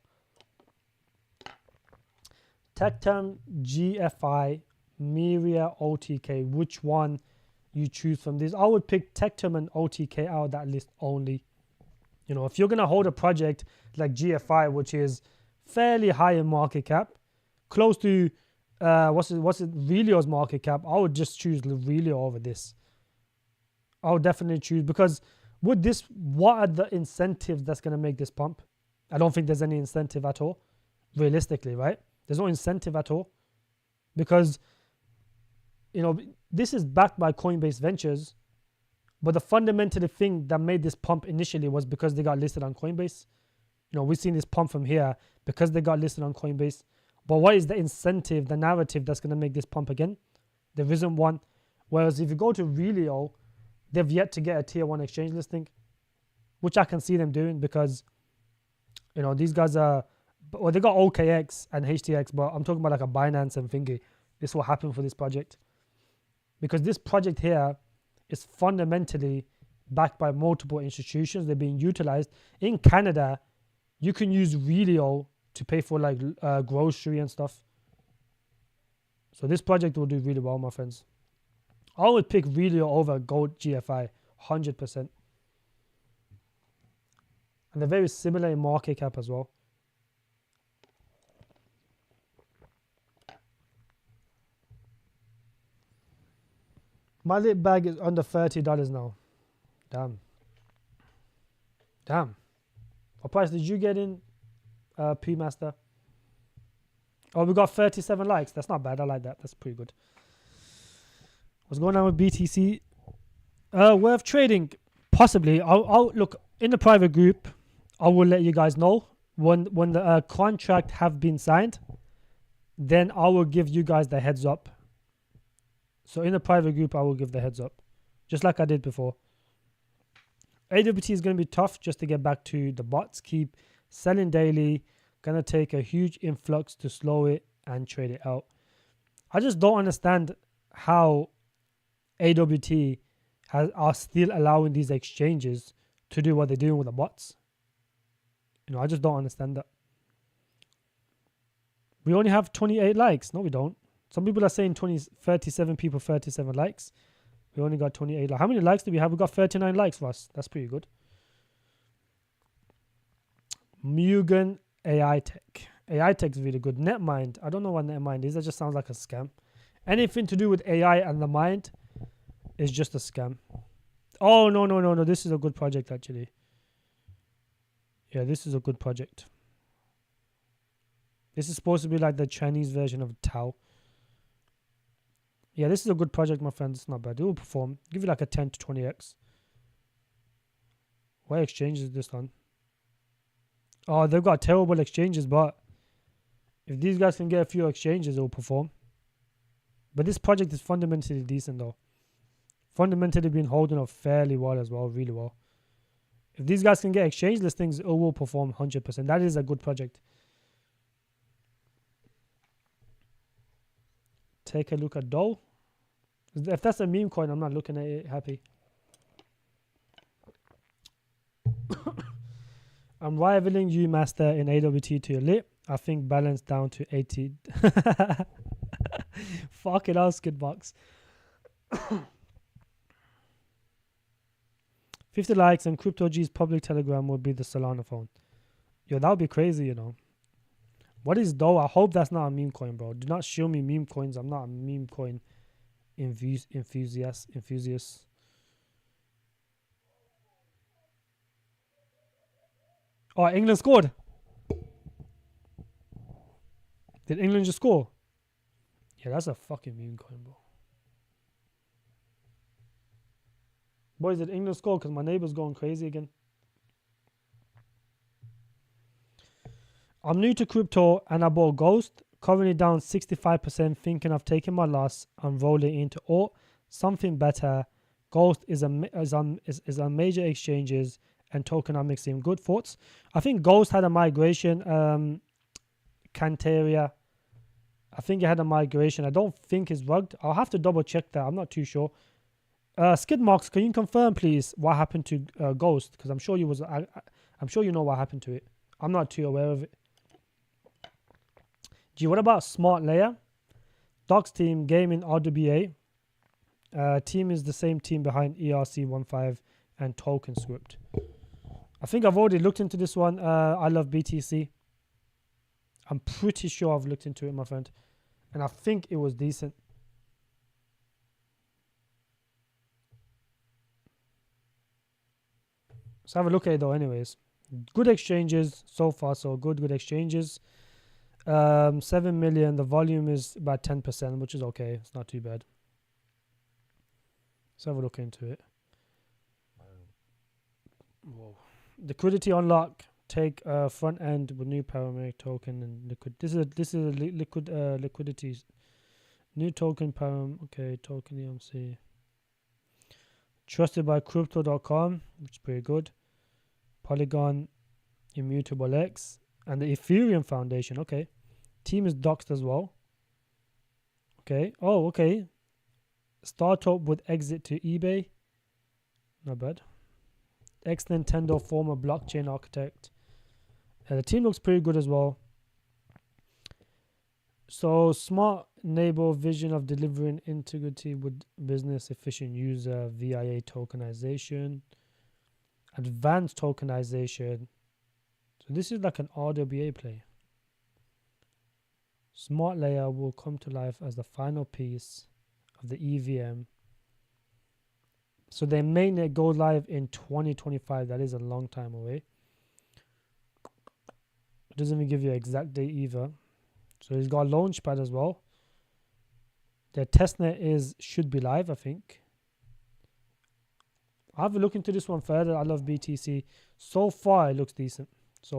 Tectum, GFI, Miria, OTK. Which one you choose from these? I would pick Tectum and OTK out of that list only. You know, if you're going to hold a project like GFI, which is fairly high in market cap, close to Relio's market cap, I would just choose Relio over this. I would definitely choose, because with this, what are the incentives that's going to make this pump? I don't think there's any incentive at all, realistically, right? There's no incentive at all, because, you know, this is backed by Coinbase Ventures, but the fundamental thing that made this pump initially was because they got listed on Coinbase. You know, we've seen this pump from here because they got listed on Coinbase. But what is the incentive, the narrative that's going to make this pump again? There isn't one. Whereas if you go to Relio, they've yet to get a tier 1 exchange listing, which I can see them doing, because, you know, these guys are, well, they got OKX and HTX, but I'm talking about like a Binance and Thingy. This will happen for this project, because this project here is fundamentally backed by multiple institutions. They're being utilized. In Canada, you can use Relio to pay for like grocery and stuff. So this project will do really well, my friends. I would pick Relio over Gold GFI, 100%. And they're very similar in market cap as well. My lit bag is under $30 now. Damn. What price did you get in, P-Master? Oh, we got 37 likes. That's not bad. I like that. That's pretty good. What's going on with BTC? Worth trading? Possibly. I'll look in the private group. I will let you guys know when the contract have been signed. Then I will give you guys the heads up. So in the private group, I will give the heads up, just like I did before. AWT is going to be tough just to get back to the bots. Keep selling daily. Going to take a huge influx to slow it and trade it out. I just don't understand how AWT are still allowing these exchanges to do what they're doing with the bots. You know, I just don't understand that. We only have 28 likes. No, we don't. Some people are saying 37 people, 37 likes. We only got 28. How many likes do we have? We got 39 likes, Ross. That's pretty good. Mugen AI Tech. AI Tech is really good. Netmind. I don't know what Netmind is. That just sounds like a scam. Anything to do with AI and the mind is just a scam. Oh, no. This is a good project, actually. Yeah, this is a good project. This is supposed to be like the Chinese version of Tao. Yeah, this is a good project, my friends. It's not bad. It will perform. Give you like a 10 to 20x. What exchange is this on? Oh, they've got terrible exchanges, but if these guys can get a few exchanges, it will perform. But this project is fundamentally decent, though. Fundamentally been holding up fairly well as well, really well. If these guys can get exchange listings, it will perform 100%. That is a good project. Take a look at Doe. If that's a meme coin, I'm not looking at it happy. I'm rivaling you, master, in AWT to your lit. I think balance down to 80. Fuck it out, Skidbox. 50 likes and Crypto G's public telegram will be the Solana phone. Yo, that would be crazy, you know. What is though? I hope that's not a meme coin, bro. Do not show me meme coins. I'm not a meme coin enthusiast. Oh, England scored. Did England just score? Yeah, that's a fucking meme coin, bro. Boys, did England score? Because my neighbor's going crazy again. I'm new to crypto and I bought Ghost. Currently down 65%, thinking of taking my loss and rolling into alt. Something better. Ghost is on major exchanges and tokenomics seem good. Thoughts? I think Ghost had a migration. Cantaria. I think it had a migration. I don't think it's rugged. I'll have to double check that. I'm not too sure. Skidmarks, can you confirm please what happened to Ghost? Because I'm sure I'm sure you know what happened to it. I'm not too aware of it. Gee, what about Smart Layer? Docs team, gaming RWA. Team is the same team behind ERC15 and Token Script. I think I've already looked into this one. I love BTC. I'm pretty sure I've looked into it, my friend. And I think it was decent. Let's have a look at it though anyways. Good exchanges. So far so good. Good exchanges. 7 million. The volume is about 10%, which is okay. It's not too bad. Let's have a look into it. Whoa. Liquidity unlock. Take front end with new parametric token and liquid. This is a liquid liquidity. New token param. Okay, token EMC. Trusted by crypto.com, which is pretty good. Polygon, Immutable X, and the Ethereum Foundation. Okay. Team is doxed as well. Okay. Oh, okay. Startup with exit to eBay. Not bad. Ex-Nintendo former blockchain architect. The team looks pretty good as well. So, smart enable vision of delivering integrity with business efficient user VIA tokenization. Advanced tokenization. So this is like an RWA play. Smart layer will come to life as the final piece of the EVM. So their mainnet go live in 2025. That is a long time away. It doesn't even give you an exact date either. So he's got a launchpad as well. Their testnet should be live, I think. I'll have a look into this one further. I love BTC. So far, it looks decent. So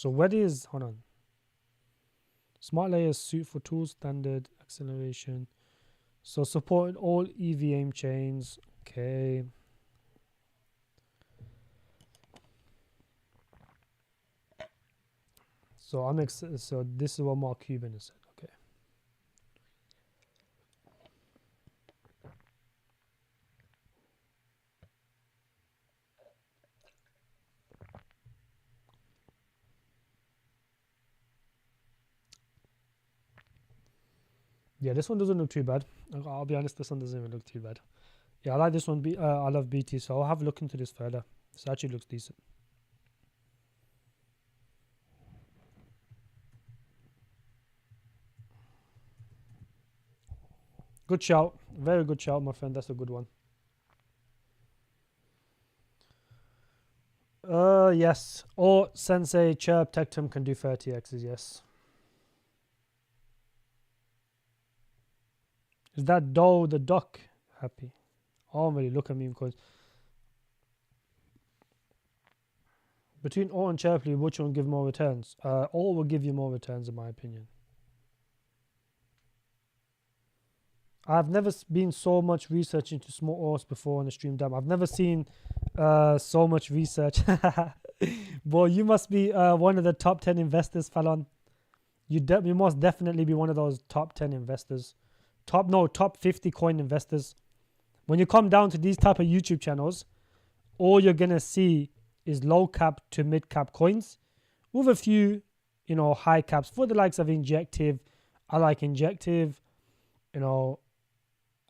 what is... Hold on. Smart layers suit for tools, standard, acceleration. So supporting all EVM chains. Okay. So so this is what Mark Cuban has said. Okay. Yeah, this one doesn't look too bad. I'll be honest, this one doesn't even look too bad. Yeah, I like this one. I love BT, so I'll have a look into this further. This actually looks decent. Good shout. Very good shout, my friend. That's a good one. Yes. Or Sensei Chirp Tectum can do 30x's, yes. Is that Doe the duck happy? Oh, really? Look at meme coins. Between Or and Chirply, which one will give more returns? Or will give you more returns, in my opinion. I've never been so much research into small ores before on the stream. Damn, I've never seen so much research. Boy, you must be one of the top 10 investors, Fallon. You must definitely be one of those top 10 investors. Top 50 coin investors. When you come down to these type of YouTube channels, all you're going to see is low cap to mid cap coins with a few, high caps for the likes of Injective. I like Injective, and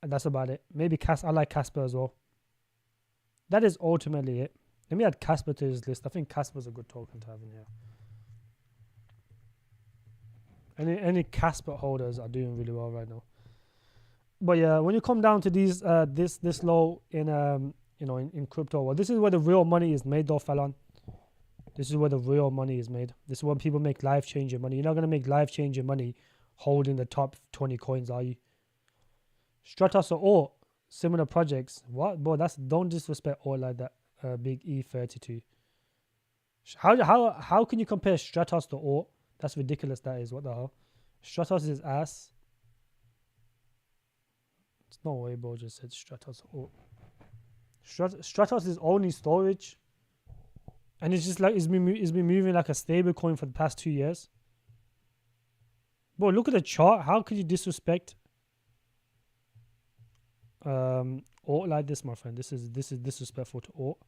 that's about it. Maybe I like Casper as well. That is ultimately it. Let me add Casper to this list. I think Casper's a good token to have in here. Any Casper holders are doing really well right now. But yeah, when you come down to these this low in in crypto, well, this is where the real money is made, though, Fallon. This is where the real money is made. This is when people make life-changing money. You're not gonna make life-changing money holding the top 20 coins, are you? Stratos or Alt, similar projects. What, bro? Don't disrespect Alt like that. Big E32. How can you compare Stratos to Alt? That's ridiculous. That is. What the hell? Stratos is ass. It's no way, bro. Just said Stratos or Alt. Stratos is only storage, and it's just like it's been moving like a stable coin for the past 2 years. Bro, look at the chart. How could you disrespect Alt like this, my friend? This is disrespectful to Alt.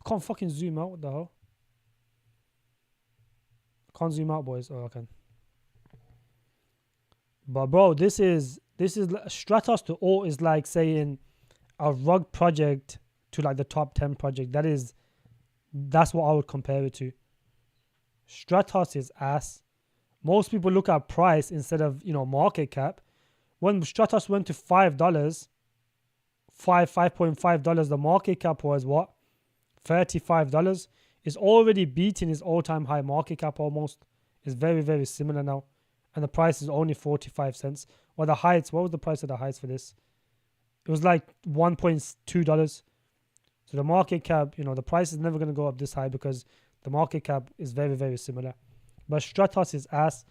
Can't fucking zoom out. What the hell? Can't zoom out, boys. Oh, I can. But bro, this is Stratos to Alt is like saying a rug project to like the top 10 project. That's what I would compare it to. Stratos is ass. Most people look at price instead of market cap. When Stratos went to $5, $5.5, the market cap was what? $35. It's already beating his all-time high market cap almost. It's very, very similar now. And the price is only 45 cents. Well, the heights, what was the price of the heights for this? It was like $1.2. So the market cap, the price is never going to go up this high because the market cap is very, very similar. But Stratos is ass.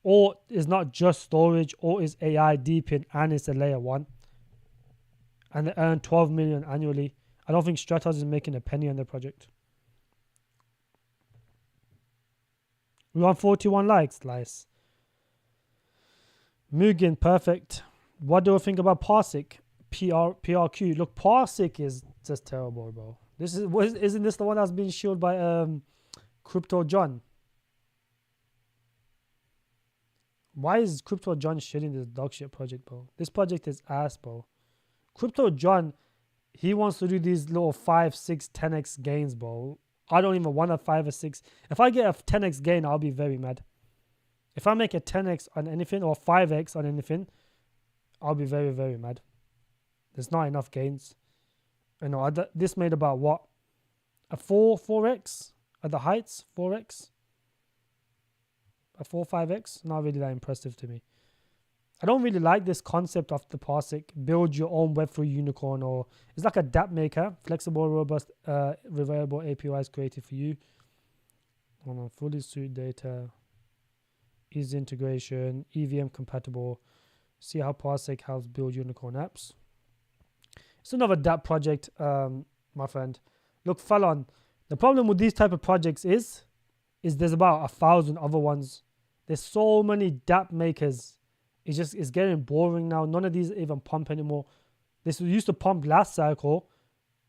Or is not just storage, or is AI Depin, and it's a layer 1. And they earn 12 million annually. I don't think Stratos is making a penny on their project. We want 41 likes. Nice. Mugen, perfect. What do I think about Parsec? PRQ. Look, Parsec is just terrible, bro. Isn't this the one that's been shielded by Crypto John? Why is Crypto John shitting this dog shit project, bro? This project is ass, bro. Crypto John, he wants to do these little 5, 6, 10x gains, bro. I don't even want a 5 or 6. If I get a 10x gain, I'll be very mad. If I make a 10x on anything or 5x on anything, I'll be very, very mad. There's not enough gains. This made about what? A 4x at the heights? 4x? A 4, 5x? Not really that impressive to me. I don't really like this concept of the Parsec. Build your own Web3 unicorn, or it's like a dApp maker. Flexible, robust, reliable APIs created for you. Fully suit data. Easy integration. EVM compatible. See how Parsec helps build unicorn apps. It's another dApp project, my friend. Look, Fallon, the problem with these type of projects is there's about 1,000 other ones. There's so many dApp makers. It's getting boring now. None of these even pump anymore. This used to pump last cycle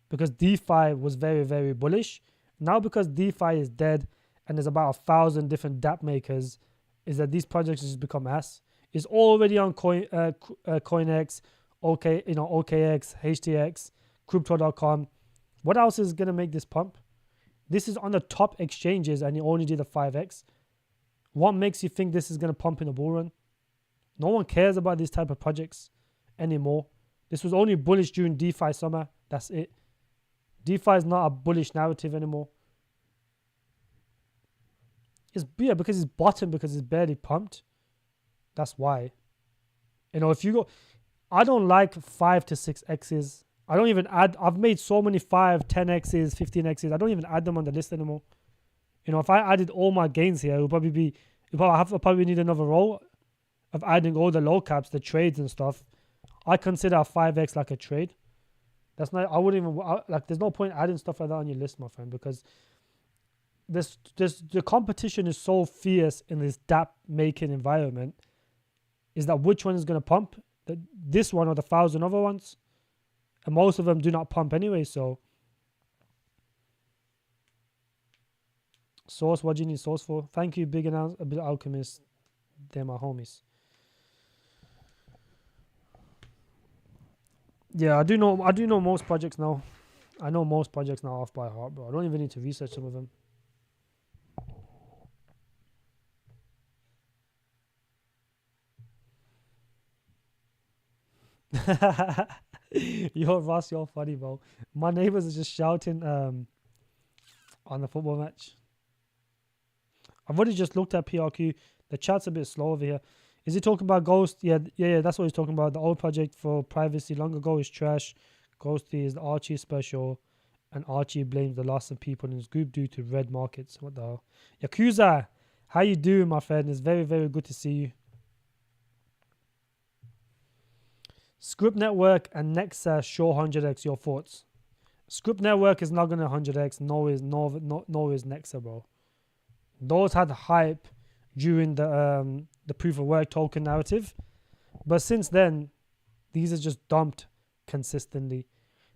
because DeFi was very, very bullish. Now because DeFi is dead and there's about 1,000 different dApp makers, is that these projects just become ass. It's already on CoinX, OKX, HTX, Crypto.com. What else is gonna make this pump? This is on the top exchanges and you only did a 5x. What makes you think this is going to pump in a bull run? No one cares about these type of projects anymore. This was only bullish during DeFi summer. That's it. DeFi is not a bullish narrative anymore. Because it's bottom, because it's barely pumped. That's why. If you go... I don't like 5 to 6x's. I don't even add... I've made so many 5, 10x's, 15x's. I don't even add them on the list anymore. If I added all my gains here, it would probably probably need another row of adding all the low caps, the trades and stuff. I consider a 5x like a trade. That's not... I wouldn't even... there's no point adding stuff like that on your list, my friend, because the competition is so fierce in this dApp making environment, is that which one is going to pump? this one or the 1,000 other ones, and most of them do not pump anyway. So source, what do you need source for? Thank you, big alchemist. They're my homies. Yeah, I do know most projects now. I know most projects now off by heart, bro. I don't even need to research some of them. Yo, Ross, you're funny, bro. My neighbors are just shouting on the football match. I've already just looked at PRQ. The chat's a bit slow over here. Is he talking about Ghost? Yeah, that's what he's talking about. The old project for privacy long ago is trash. Ghosty is the Archie special, and Archie blames the loss of people in his group due to red markets. What the hell? Yakuza, how you doing, my friend? It's very, very good to see you. Script Network and Nexa show 100x. Your thoughts? Script Network is not gonna 100x. No is Nexa, bro. Those had hype during the proof of work token narrative, but since then, these are just dumped consistently.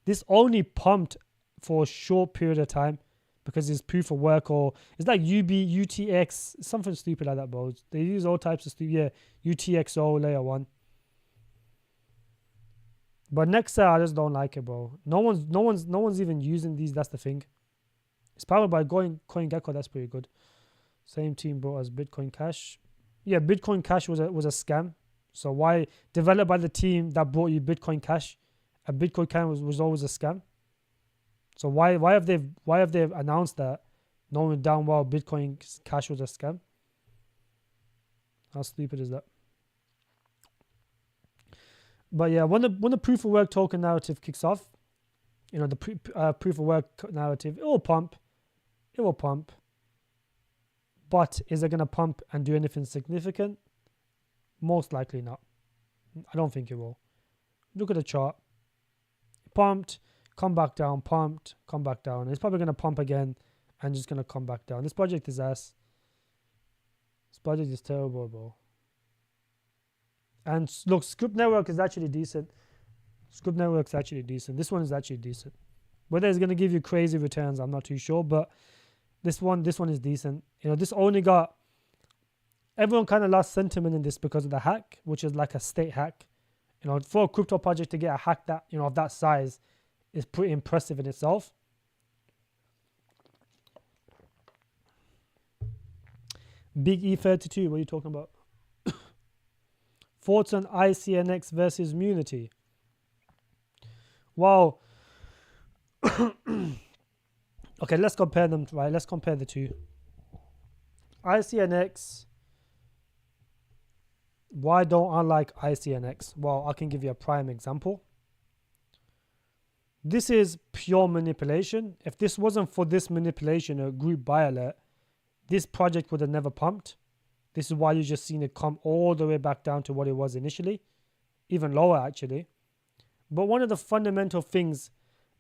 This only pumped for a short period of time because it's proof of work, or it's like UTX, something stupid like that, bro. They use all types of stupid, UTXO layer 1. But Nexa, I just don't like it, bro. No one's even using these. That's the thing. It's powered by CoinGecko. That's pretty good. Same team brought us Bitcoin Cash. Yeah, Bitcoin Cash was a scam. So why developed by the team that brought you Bitcoin Cash, and Bitcoin Cash was always a scam. So why have they announced that, knowing damn well Bitcoin Cash was a scam? How stupid is that? But yeah, when the proof of work token narrative kicks off, the proof of work narrative, it will pump. But is it going to pump and do anything significant? Most likely not. I don't think it will. Look at the chart. Pumped, come back down, pumped, come back down. It's probably going to pump again and just going to come back down. This project is ass. This project is terrible, bro. And look, Script Network is actually decent. Script Network's actually decent. This one is actually decent. Whether it's going to give you crazy returns, I'm not too sure, but this one is decent. This only got, everyone kind of lost sentiment in this because of the hack, which is like a state hack. For a crypto project to get a hack that, of that size is pretty impressive in itself. Big E32, what are you talking about? Thoughts on ICNX versus Munity? Wow. Okay, let's compare them, right? Let's compare the two. ICNX. Why don't I like ICNX? Well, I can give you a prime example. This is pure manipulation. If this wasn't for this manipulation, a group buy alert, this project would have never pumped. This is why you just seen it come all the way back down to what it was initially, even lower actually. But one of the fundamental things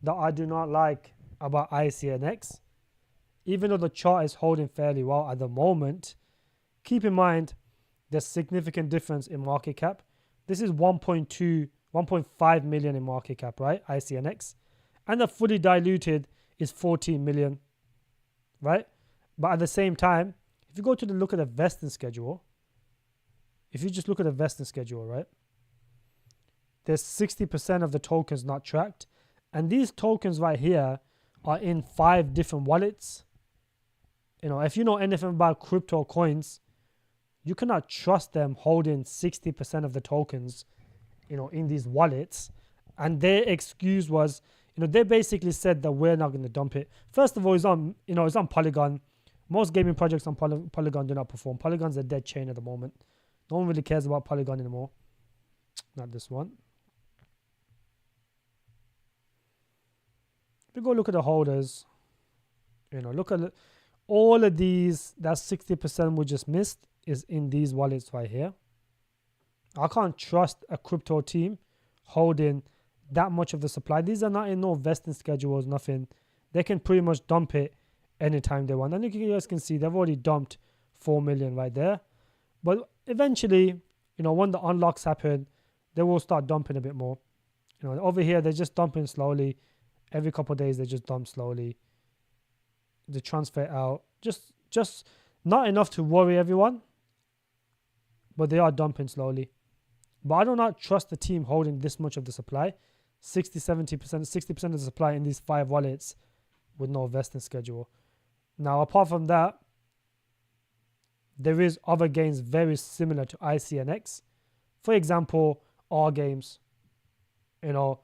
that I do not like about ICNX, even though the chart is holding fairly well at the moment, keep in mind there's significant difference in market cap. This is 1.5 million in market cap, right? ICNX. And the fully diluted is 14 million, right? But at the same time, if you go to look at the vesting schedule, right? There's 60% of the tokens not tracked. And these tokens right here are in 5 different wallets. If you know anything about crypto coins, you cannot trust them holding 60% of the tokens, in these wallets. And their excuse was, they basically said that we're not going to dump it. First of all, it's on Polygon. Most gaming projects on Polygon do not perform. Polygon's a dead chain at the moment. No one really cares about Polygon anymore. Not this one. If you go look at the holders, look at all of these, that 60% we just missed is in these wallets right here. I can't trust a crypto team holding that much of the supply. These are not in no vesting schedules, nothing. They can pretty much dump it anytime they want. And you guys can see they've already dumped 4 million right there. But eventually, when the unlocks happen, they will start dumping a bit more. You know, over here they're just dumping slowly. Every couple of days they just dump slowly. They transfer out. Just not enough to worry everyone, but they are dumping slowly. But I do not trust the team holding this much of the supply. 60, 70%, 60% of the supply in these 5 wallets with no vesting schedule. Now, apart from that, there is other games very similar to ICNX. For example, R games. You know,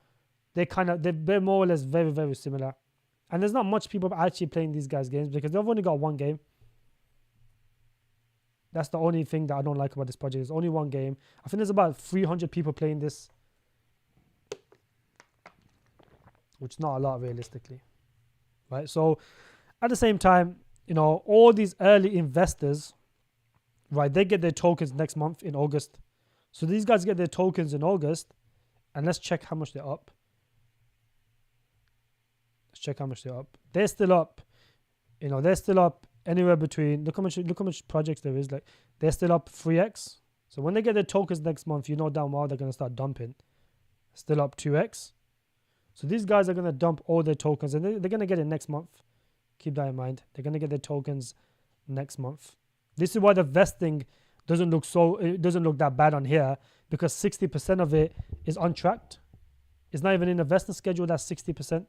they're more or less very, very similar. And there's not much people actually playing these guys' games because they've only got one game. That's the only thing that I don't like about this project. There's only one game. I think there's about 300 people playing this, which is not a lot realistically, right? So at the same time, you know, all these early investors, right, they get their tokens next month in August. So these guys get their tokens in August, and let's check how much they're up. Let's check how much they're up. They're still up. You know, they're still up anywhere between, look how much projects there is. Like, they're still up 3x. So when they get their tokens next month, you know damn well they're going to start dumping. Still up 2x. So these guys are going to dump all their tokens, and they're going to get it next month. Keep that in mind. They're going to get their tokens next month. This is why the vesting doesn't look that bad on here, because 60% of it is untracked. It's not even in the vesting schedule. That's 60%.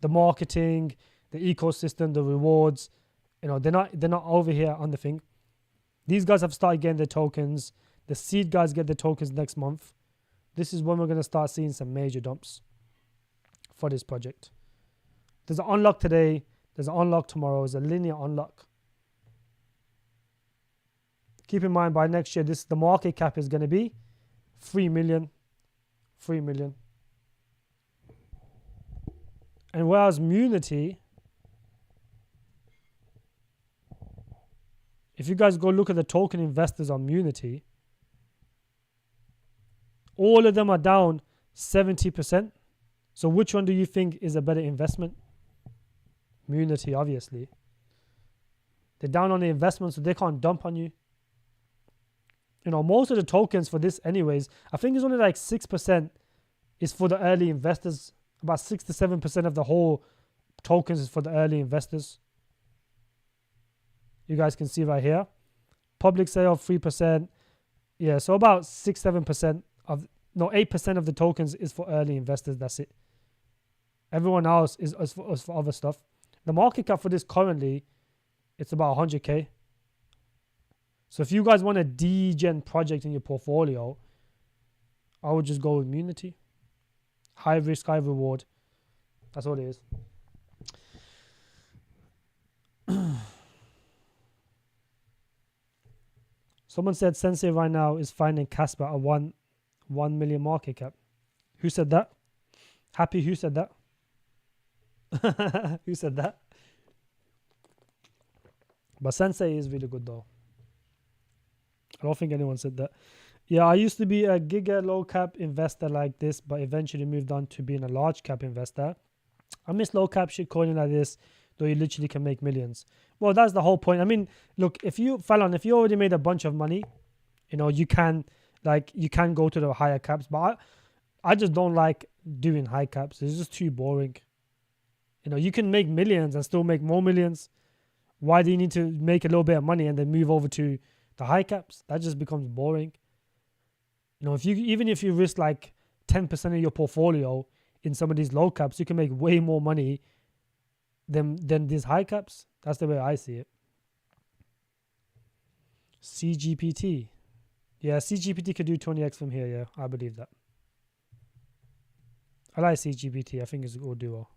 The marketing, the ecosystem, the rewards, you know, they're not over here on the thing. These guys have started getting their tokens. The seed guys get their tokens next month. This is when we're going to start seeing some major dumps for this project. There's an unlock today. There's an unlock tomorrow. There's a linear unlock. Keep in mind, by next year, the market cap is going to be 3 million. 3 million. And whereas Munity, if you guys go look at the token investors on Munity, all of them are down 70%. So which one do you think is a better investment? Munity, obviously. They're down on the investment, so they can't dump on you. You know, most of the tokens for this anyways, I think it's only like 6% is for the early investors. About 6 to 7% of the whole tokens is for the early investors. You guys can see right here. Public sale, 3%. Yeah, so about 6, 7% of, no, 8% of the tokens is for early investors. That's it. Everyone else is for other stuff. The market cap for this currently, it's about 100K. So if you guys want a degen project in your portfolio, I would just go with Munity. High risk, high reward. That's all it is. Someone said Sensei right now is finding Casper a 1 million market cap. Who said that? Happy, who said that? Who said that? But Sensei is really good though. I don't think anyone said that. Yeah, I used to be a giga low cap investor like this, but eventually moved on to being a large cap investor. I miss low cap shitcoining like this, though you literally can make millions. Well, that's the whole point. I mean, look, if you already made a bunch of money, you know, you can go to the higher caps, but I just don't like doing high caps. It's just too boring. You know, you can make millions and still make more millions. Why do you need to make a little bit of money and then move over to the high caps? That just becomes boring. You know, even if you risk like 10% of your portfolio in some of these low caps, you can make way more money than these high caps. That's the way I see it. CGPT. Yeah, CGPT could do 20x from here. Yeah, I believe that. I like CGPT. I think it's a good duo.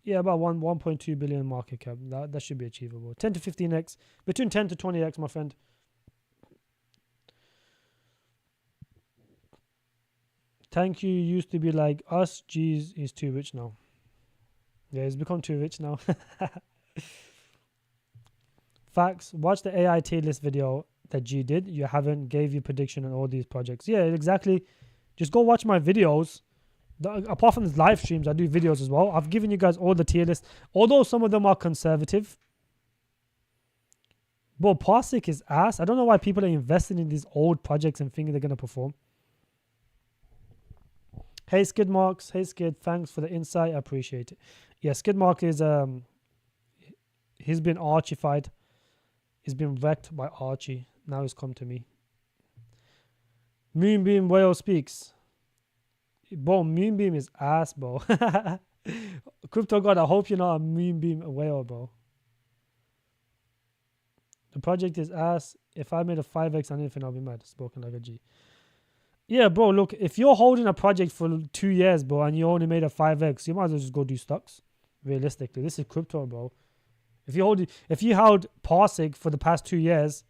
Yeah, about 1.2 billion market cap. That should be achievable. 10 to 15x. Between 10 to 20x, my friend. Thank you used to be like us. Geez, he's too rich now. Yeah, he's become too rich now. Facts. Watch the AI tier list video that G did. You haven't. Gave you prediction on all these projects. Yeah, exactly. Just go watch my videos. Apart from the live streams, I do videos as well. I've given you guys all the tier lists. Although some of them are conservative, Bro, Parsec is ass. I don't know why people are investing in these old projects and thinking they're going to perform. Hey, Skid Marks. Hey, Skid. Thanks for the insight. I appreciate it. Yeah, Skid Mark is, he's been archified. He's been wrecked by Archie. Now he's come to me. Moonbeam Whale speaks. Bro, Moonbeam is ass, bro. Crypto God, I hope you're not a Moonbeam Whale, bro. The project is ass. If I made a 5x on anything, I'll be mad. Spoken like a G. Yeah, bro, look, if you're holding a project for 2 years, bro, and you only made a 5x, you might as well just go do stocks. Realistically, this is crypto, bro. If you held Parsec for the past 2 years,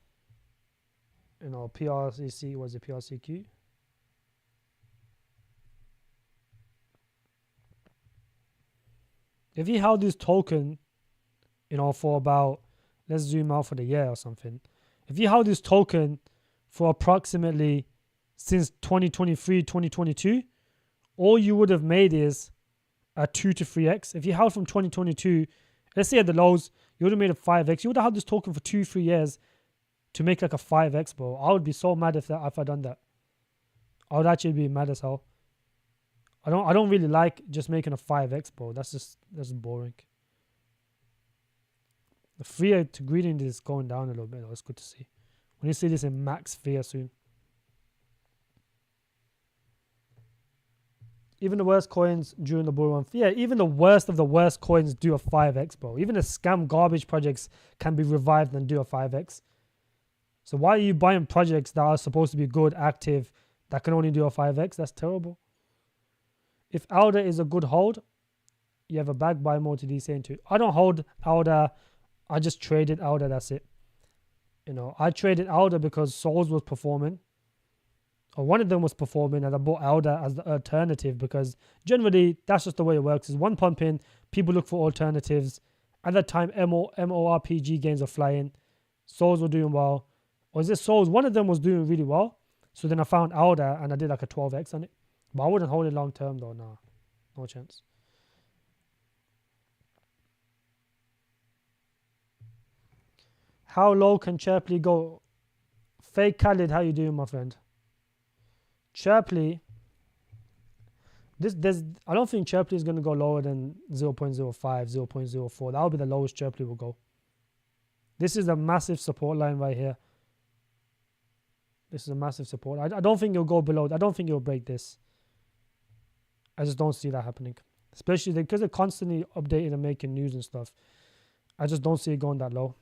you know, PRCC, was it PRCQ? If you held this token, you know, for about, let's zoom out for the year or something. If you held this token for approximately since 2023, 2022, all you would have made is a 2 to 3x. If you held from 2022, let's say at the lows, you would have made a 5x. You would have had this token for 2-3 years to make like a 5x, bro. I would be so mad if I done that. I would actually be mad as hell. I don't really like just making a 5x, bro. That's boring. The fear to greediness is going down a little bit. It's good to see. When you see this in max fear soon. Even the worst coins during the bull run. Yeah, even the worst of the worst coins do a 5x, bro. Even the scam garbage projects can be revived and do a 5x. So why are you buying projects that are supposed to be good, active, that can only do a 5x? That's terrible. If ALDA is a good hold, you have a bag buy more to DC into. I don't hold ALDA. I just traded ALDA. That's it. You know, I traded ALDA because Souls was performing. Or one of them was performing, and I bought ALDA as the alternative because generally that's just the way it works. Is one pumping, people look for alternatives. At that time, MMORPG games are flying. Souls were doing well. Or is it Souls? One of them was doing really well. So then I found ALDA and I did like a 12x on it. But I wouldn't hold it long term though. Nah, no chance. How low can Chirply go? Fake Khalid, how you doing, my friend? Chirply, I don't think Chirply is going to go lower than 0.05, 0.04. That will be the lowest Chirply will go. This is a massive support line right here. This is a massive support. I don't think it'll go below. I don't think it'll break this. I just don't see that happening. Especially because they're constantly updating and making news and stuff. I just don't see it going that low.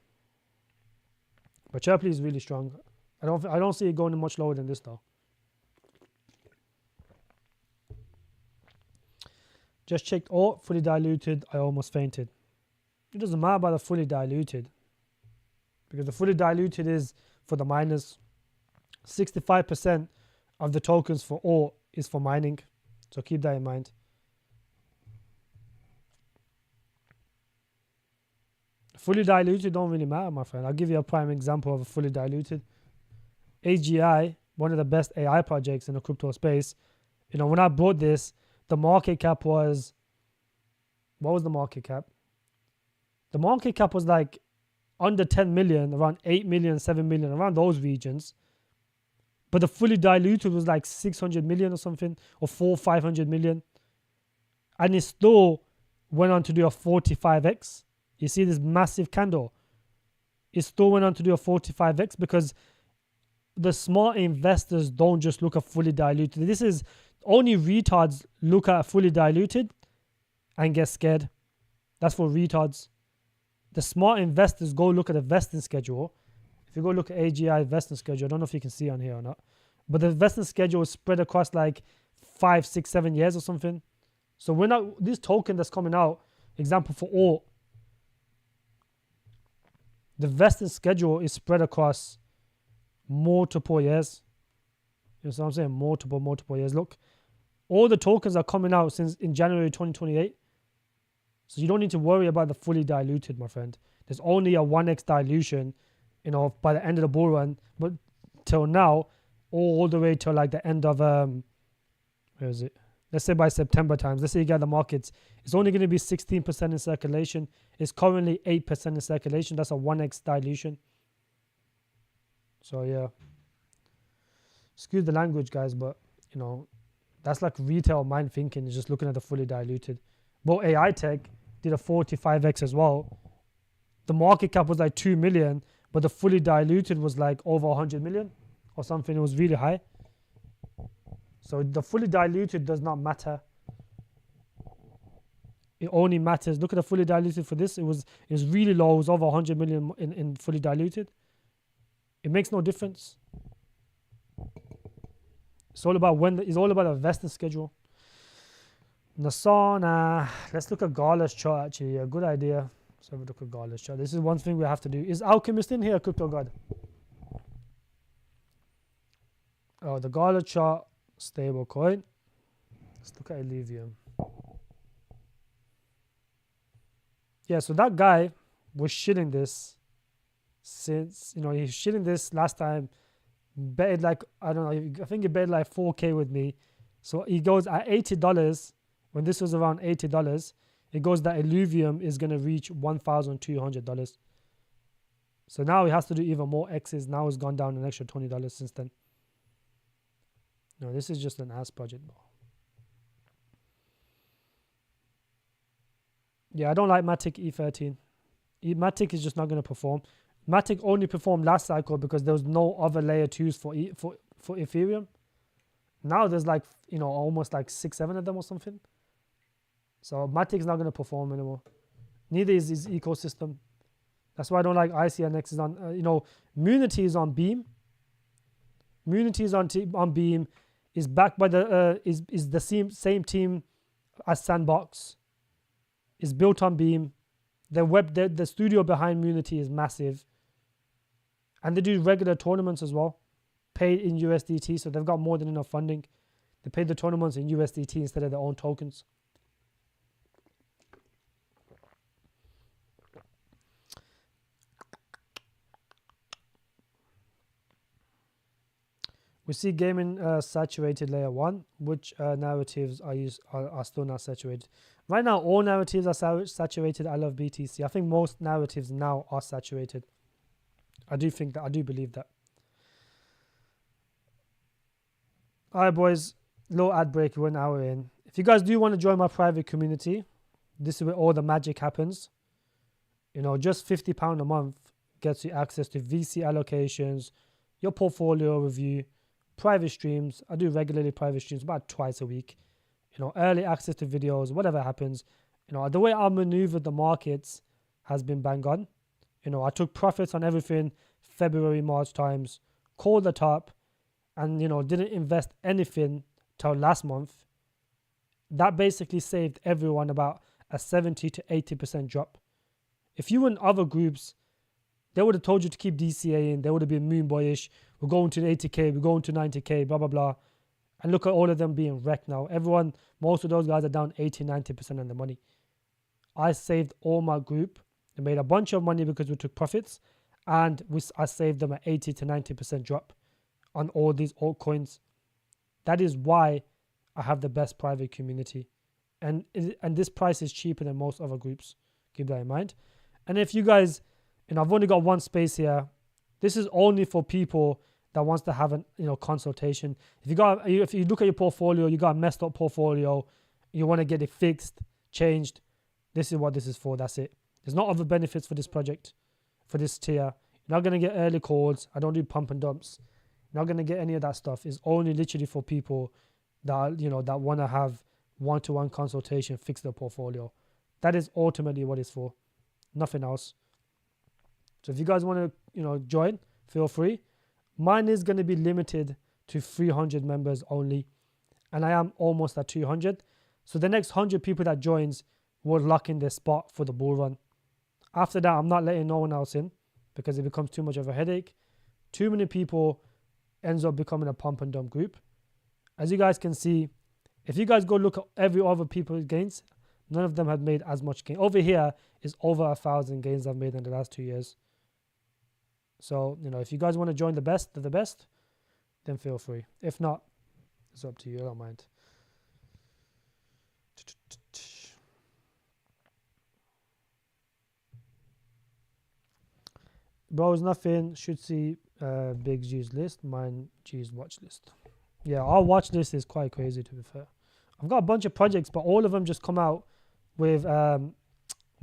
But Chirply is really strong. I don't see it going much lower than this though. Just checked. Oh, fully diluted. I almost fainted. It doesn't matter about the fully diluted. Because the fully diluted is for the miners. 65% of the tokens for ore is for mining. So keep that in mind. Fully diluted don't really matter, my friend. I'll give you a prime example of a fully diluted. AGI, one of the best AI projects in the crypto space. You know, when I bought this, the market cap was, what was the market cap? The market cap was like under 10 million, around 8 million, 7 million, around those regions. But the fully diluted was like 600 million or something, or 500 million. And it still went on to do a 45x. You see this massive candle. It still went on to do a 45x because the smart investors don't just look at fully diluted. This is only retards look at fully diluted and get scared. That's for retards. The smart investors go look at the vesting schedule. If you go look at AGI vesting schedule, I don't know if you can see on here or not, but the vesting schedule is spread across like 5, 6, 7 years or something. So we're not, this token that's coming out, example for all, the vesting schedule is spread across multiple years. You know what I'm saying? Multiple years. Look, all the tokens are coming out since in January 2028. So you don't need to worry about the fully diluted, my friend. There's only a 1x dilution, you know, by the end of the bull run. But till now, all the way till like the end of, where is it? Let's say by September times. Let's say you get the markets. It's only going to be 16% in circulation. It's currently 8% in circulation. That's a 1x dilution. So yeah, excuse the language, guys, but you know, that's like retail mind thinking, is just looking at the fully diluted. But AI Tech did a 45x as well. The market cap was like 2 million, but the fully diluted was like over 100 million or something. It was really high. So the fully diluted does not matter. It only matters. Look at the fully diluted for this. It was really low. It was over 100 million in fully diluted. It makes no difference. It's all about it's all about the vesting schedule. Nasana. Let's look at Gala's chart actually. A good idea. Let's have a look at Gala's chart. This is one thing we have to do. Is Alchemist in here, Crypto God? Oh, the Gala chart, stable coin. Let's look at Illuvium. Yeah, so that guy was shilling this since, he was shilling this last time. Betted like, I don't know, I think he bet like 4K with me. So he goes at $80, when this was around $80, it goes that Illuvium is going to reach $1,200. So now he has to do even more X's. Now it's gone down an extra $20 since then. No, this is just an ass project. Yeah, I don't like Matic E13. Matic is just not going to perform. Matic only performed last cycle because there was no other layer 2s for Ethereum. Now there's like, almost like 6-7 of them or something. So Matic's not going to perform anymore. Neither is his ecosystem. That's why I don't like ICNX is on, Munity is on Beam. Munity is on Beam, is backed by is the same team as Sandbox. Is built on Beam. The studio behind Munity is massive. And they do regular tournaments as well, paid in USDT, so they've got more than enough funding. They pay the tournaments in USDT instead of their own tokens. We see gaming saturated layer 1. Which narratives are still not saturated? Right now, all narratives are saturated. I love BTC. I think most narratives now are saturated. I do think that. I do believe that. All right, boys. Low ad break. We're an hour in. If you guys do want to join my private community, this is where all the magic happens. Just £50 a month gets you access to VC allocations, your portfolio review, private streams. I do regularly private streams about twice a week. Early access to videos, whatever happens. The way I maneuver the markets has been bang on. I took profits on everything February, March times, called the top, and didn't invest anything till last month. That basically saved everyone about a 70 to 80% drop. If you were in other groups, they would have told you to keep DCA in. They would have been moon boyish. We're going to 80K, we're going to 90K, blah, blah, blah. And look at all of them being wrecked now. Most of those guys are down 80, 90% on the money. I saved all my group. They made a bunch of money because we took profits. And I saved them an 80 to 90% drop on all these altcoins. That is why I have the best private community. And this price is cheaper than most other groups. Keep that in mind. And if you guys, I've only got one space here. This is only for people that wants to have an consultation. If you look at your portfolio, you got a messed up portfolio, you want to get it fixed, changed, this is what this is for. That's it. There's no other benefits for this project, for this tier. You're not going to get early calls. I don't do pump and dumps. You're not going to get any of that stuff. It's only literally for people that that want to have one-to-one consultation, fix their portfolio. That is ultimately what it's for. Nothing else. So if you guys want to join, feel free. Mine is going to be limited to 300 members only, and I am almost at 200. So the next 100 people that joins will lock in their spot for the bull run. After that, I'm not letting no one else in because it becomes too much of a headache. Too many people ends up becoming a pump and dump group. As you guys can see, if you guys go look at every other people's gains, none of them have made as much gain. Over here is over 1,000 gains I've made in the last 2 years. So, if you guys want to join the best of the best, then feel free. If not, it's up to you. I don't mind. Bro, it's nothing. Should see Big G's list, mine G's watch list. Yeah, our watch list is quite crazy, to be fair. I've got a bunch of projects, but all of them just come out with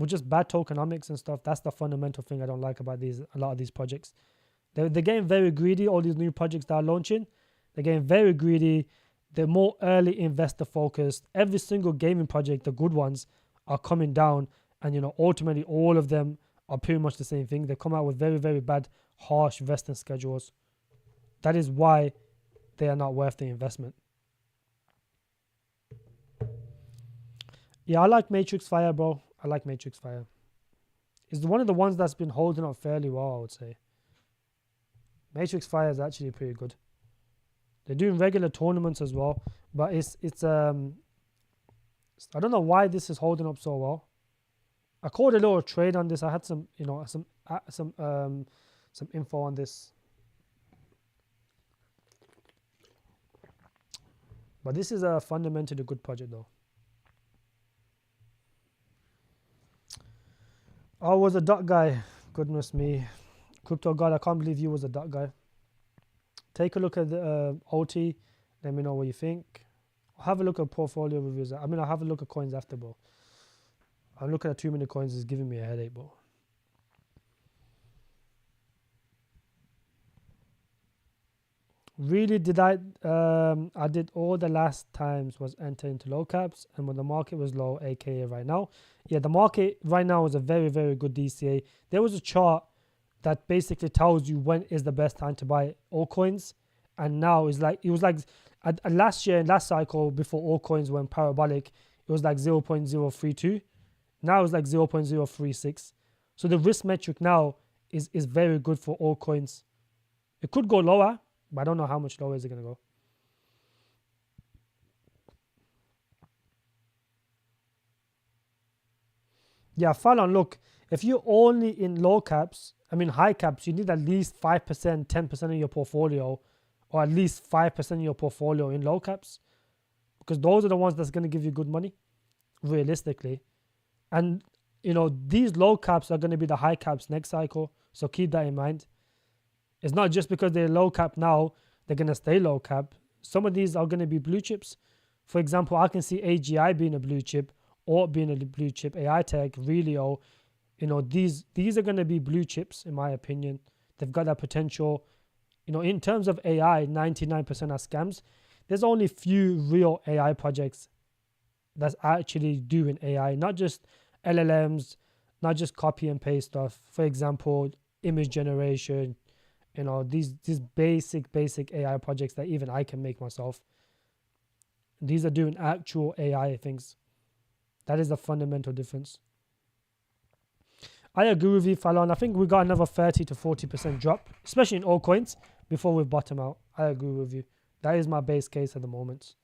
just bad tokenomics and stuff. That's the fundamental thing I don't like about a lot of these projects. They're getting very greedy. All these new projects that are launching, they're getting very greedy. They're more early investor focused. Every single gaming project, the good ones, are coming down, and ultimately all of them are pretty much the same thing. They come out with very, very bad, harsh vesting schedules. That is why they are not worth the investment. Yeah, I like Matrix Fire, bro. I like Matrix Fire. It's one of the ones that's been holding up fairly well, I would say. Matrix Fire is actually pretty good. They're doing regular tournaments as well, but it's I don't know why this is holding up so well. I called a little trade on this. I had some info on this, but this is a fundamentally good project though. I was a dot guy. Goodness me. Crypto God, I can't believe you was a dot guy. Take a look at the OT. Let me know what you think. I'll have a look at portfolio reviews. I'll have a look at coins after, bro. I'm looking at too many coins. It's giving me a headache, bro. Really did I did all the last times was enter into low caps, and when the market was low, aka right now. Yeah, the market right now is a very, very good DCA. There was a chart that basically tells you when is the best time to buy altcoins, and now it was like last year, last cycle, before altcoins went parabolic, it was like 0.032. Now it's like 0.036. So the risk metric now is very good for altcoins. It could go lower, but I don't know how much lower is it going to go. Yeah, Fallon, look, if you're only in low caps, high caps, you need at least 5%, 10% of your portfolio, or at least 5% of your portfolio in low caps, because those are the ones that's going to give you good money, realistically. And, these low caps are going to be the high caps next cycle, so keep that in mind. It's not just because they're low cap now, they're going to stay low cap. Some of these are going to be blue chips. For example, I can see AGI being a blue chip, or being a blue chip, AI Tech, Relio. These are going to be blue chips, in my opinion. They've got that potential. In terms of AI, 99% are scams. There's only few real AI projects that's actually doing AI, not just LLMs, not just copy and paste stuff. For example, image generation, these basic AI projects that even I can make myself. These are doing actual AI things. That is the fundamental difference. I agree with you, Fallon. I think we got another 30 to 40% drop, especially in altcoins, before we bottom out. I agree with you. That is my base case at the moment.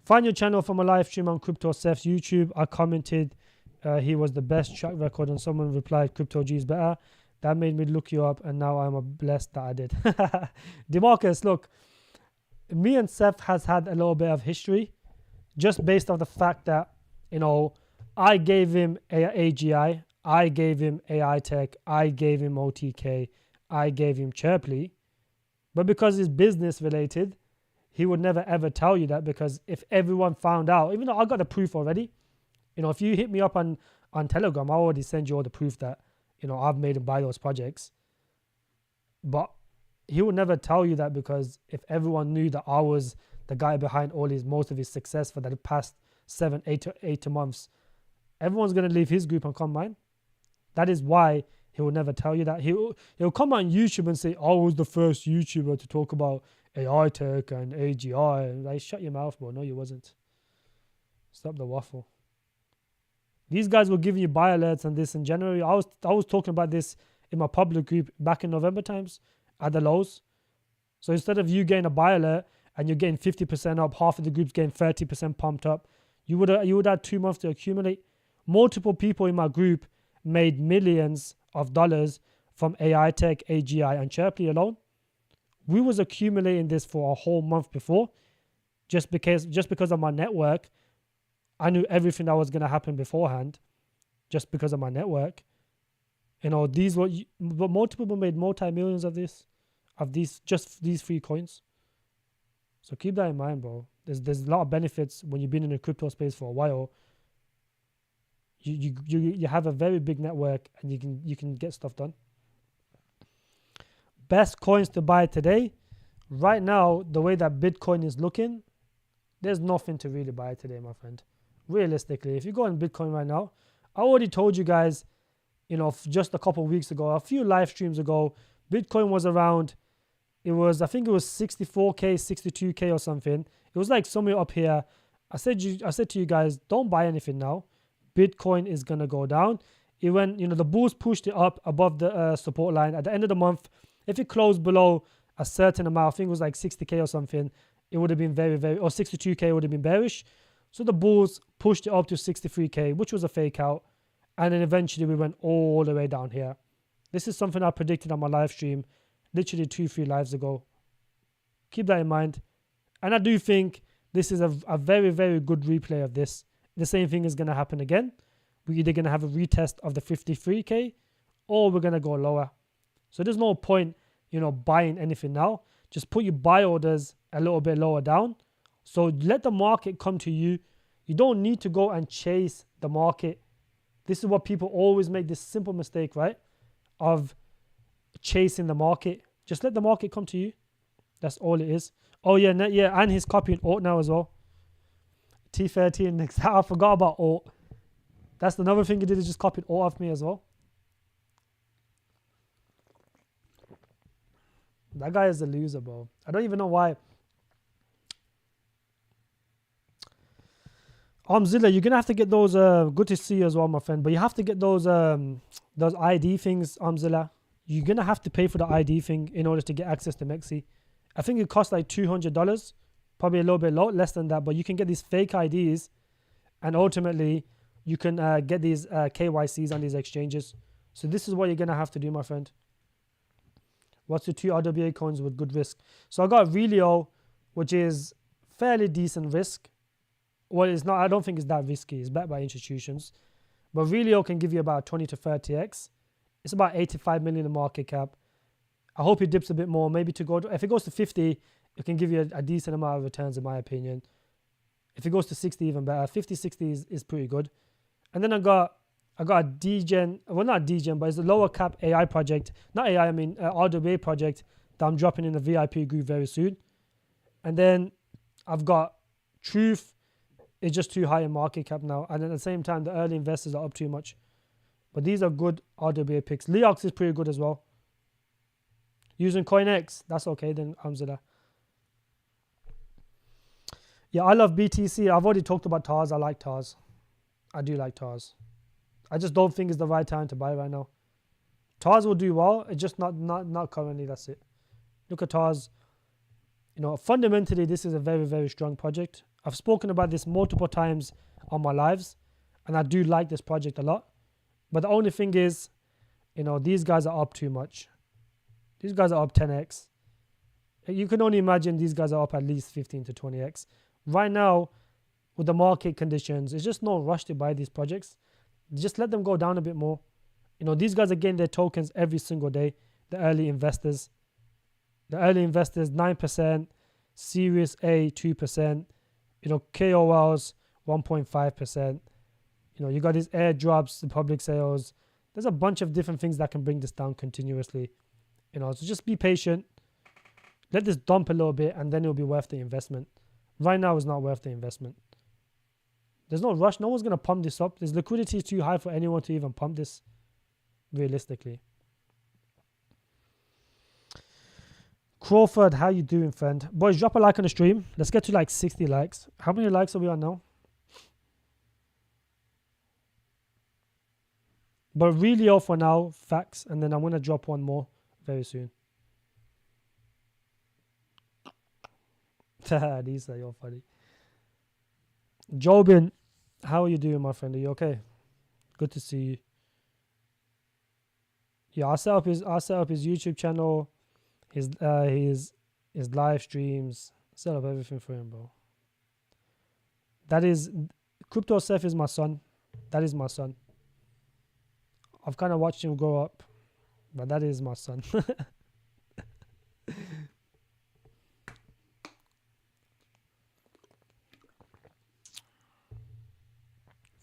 Find your channel from a live stream on Crypto Seth's YouTube. I commented he was the best track record, and someone replied Crypto G is better. That made me look you up, and now I'm blessed that I did. DeMarcus, look, me and Seth has had a little bit of history, just based on the fact that, I gave him AGI, I gave him AI Tech, I gave him OTK, I gave him Chirply. But because it's business related, he would never ever tell you that, because if everyone found out, even though I got the proof already, if you hit me up on Telegram, I already send you all the proof that, I've made him buy those projects. But he would never tell you that, because if everyone knew that I was the guy behind most of his success for the past 8 months, everyone's going to leave his group and come mine. That is why he will never tell you that. He'll come on YouTube and say, I was the first YouTuber to talk about AI Tech and AGI. Like, shut your mouth, bro. No, you wasn't. Stop the waffle. These guys were giving you buy alerts and this in January. I was talking about this in my public group back in November times at the lows. So instead of you getting a buy alert and you're getting 50% up, half of the group's getting 30% pumped up, you would have 2 months to accumulate. Multiple people in my group made millions of dollars from AI Tech, AGI, and Chirply alone. We was accumulating this for a whole month before, just because of my network. I knew everything that was going to happen beforehand, just because of my network. Multiple people made multi-millions of this. of just these 3 coins. So keep that in mind, bro. There's a lot of benefits when you've been in the crypto space for a while. You have a very big network and you can get stuff done. Best coins to buy today. Right now, the way that Bitcoin is looking, there's nothing to really buy today, my friend. Realistically, if you go on Bitcoin right now, I already told you guys, just a couple of weeks ago, a few live streams ago, Bitcoin was around, I think it was 64K, 62K or something. It was like somewhere up here. I said to you guys, don't buy anything now. Bitcoin is going to go down. It went, the bulls pushed it up above the support line. At the end of the month, if it closed below a certain amount, I think it was like 60K or something, it would have been very, very, or 62K would have been bearish. So the bulls pushed it up to 63K, which was a fake out. And then eventually we went all the way down here. This is something I predicted on my live stream literally 2-3 lives ago. Keep that in mind. And I do think this is a very, very good replay of this. The same thing is going to happen again. We're either going to have a retest of the 53K or we're going to go lower. So there's no point, buying anything now. Just put your buy orders a little bit lower down. So let the market come to you. You don't need to go and chase the market. This is what people always make, this simple mistake, right? Of chasing the market. Just let the market come to you. That's all it is. Oh yeah, and he's copying alt now as well. T13 next. I forgot about alt. That's another thing he did, is just copied alt off me as well. That guy is a loser, bro. I don't even know why. Zilla, you're gonna have to get those. Good to see you as well, my friend. But you have to get those ID things, Zilla. You're gonna have to pay for the ID thing in order to get access to Mexi. I think it costs like $200, probably a little bit less than that. But you can get these fake IDs, and ultimately you can get these KYCs on these exchanges. So this is what you're gonna have to do, my friend. What's the 2 RWA coins with good risk? So I got Relio, which is fairly decent risk. Well, it's not. I don't think it's that risky. It's backed by institutions. But Relio can give you about 20 to 30x. It's about 85 million in market cap. I hope it dips a bit more. Maybe if it goes to 50, it can give you a decent amount of returns, in my opinion. If it goes to 60, even better. 50, 60 is pretty good. And then I got a degen, well, not degen, but it's a lower cap AI project. Not AI, I mean RWA project that I'm dropping in the VIP group very soon. And then I've got Truth. It's just too high in market cap now. And at the same time, the early investors are up too much. But these are good RWA picks. Leox is pretty good as well. Using CoinX, that's okay then, Amzilla. Yeah, I love BTC. I've already talked about TARS. I like TARS. I do like TARS. I just don't think it's the right time to buy right now. TARS will do well. It's just not currently. That's it. Look at TARS. Fundamentally, this is a very, very strong project. I've spoken about this multiple times on my lives, and I do like this project a lot. But the only thing is, these guys are up too much. These guys are up 10x. You can only imagine these guys are up at least 15 to 20x. Right now, with the market conditions, it's just no rush to buy these projects. Just let them go down a bit more. These guys are getting their tokens every single day. The early investors. 9%. Series A, 2%. KOLs, 1.5%. You got these airdrops, the public sales. There's a bunch of different things that can bring this down continuously. So just be patient. Let this dump a little bit, and then it'll be worth the investment. Right now, it's not worth the investment. There's no rush. No one's going to pump this up. This liquidity is too high for anyone to even pump this, realistically. Crawford, how you doing, friend? Boys, drop a like on the stream. Let's get to like 60 likes. How many likes are we on now? But really all for now, facts. And then I'm going to drop one more very soon. These are you're funny. Jobin, how are you doing, my friend? Are you okay? Good to see you. Yeah, I'll set up his YouTube channel, his live streams, set up everything for him, bro. That is Crypto Seth is my son. That is my son. I've kind of watched him grow up, but that is my son.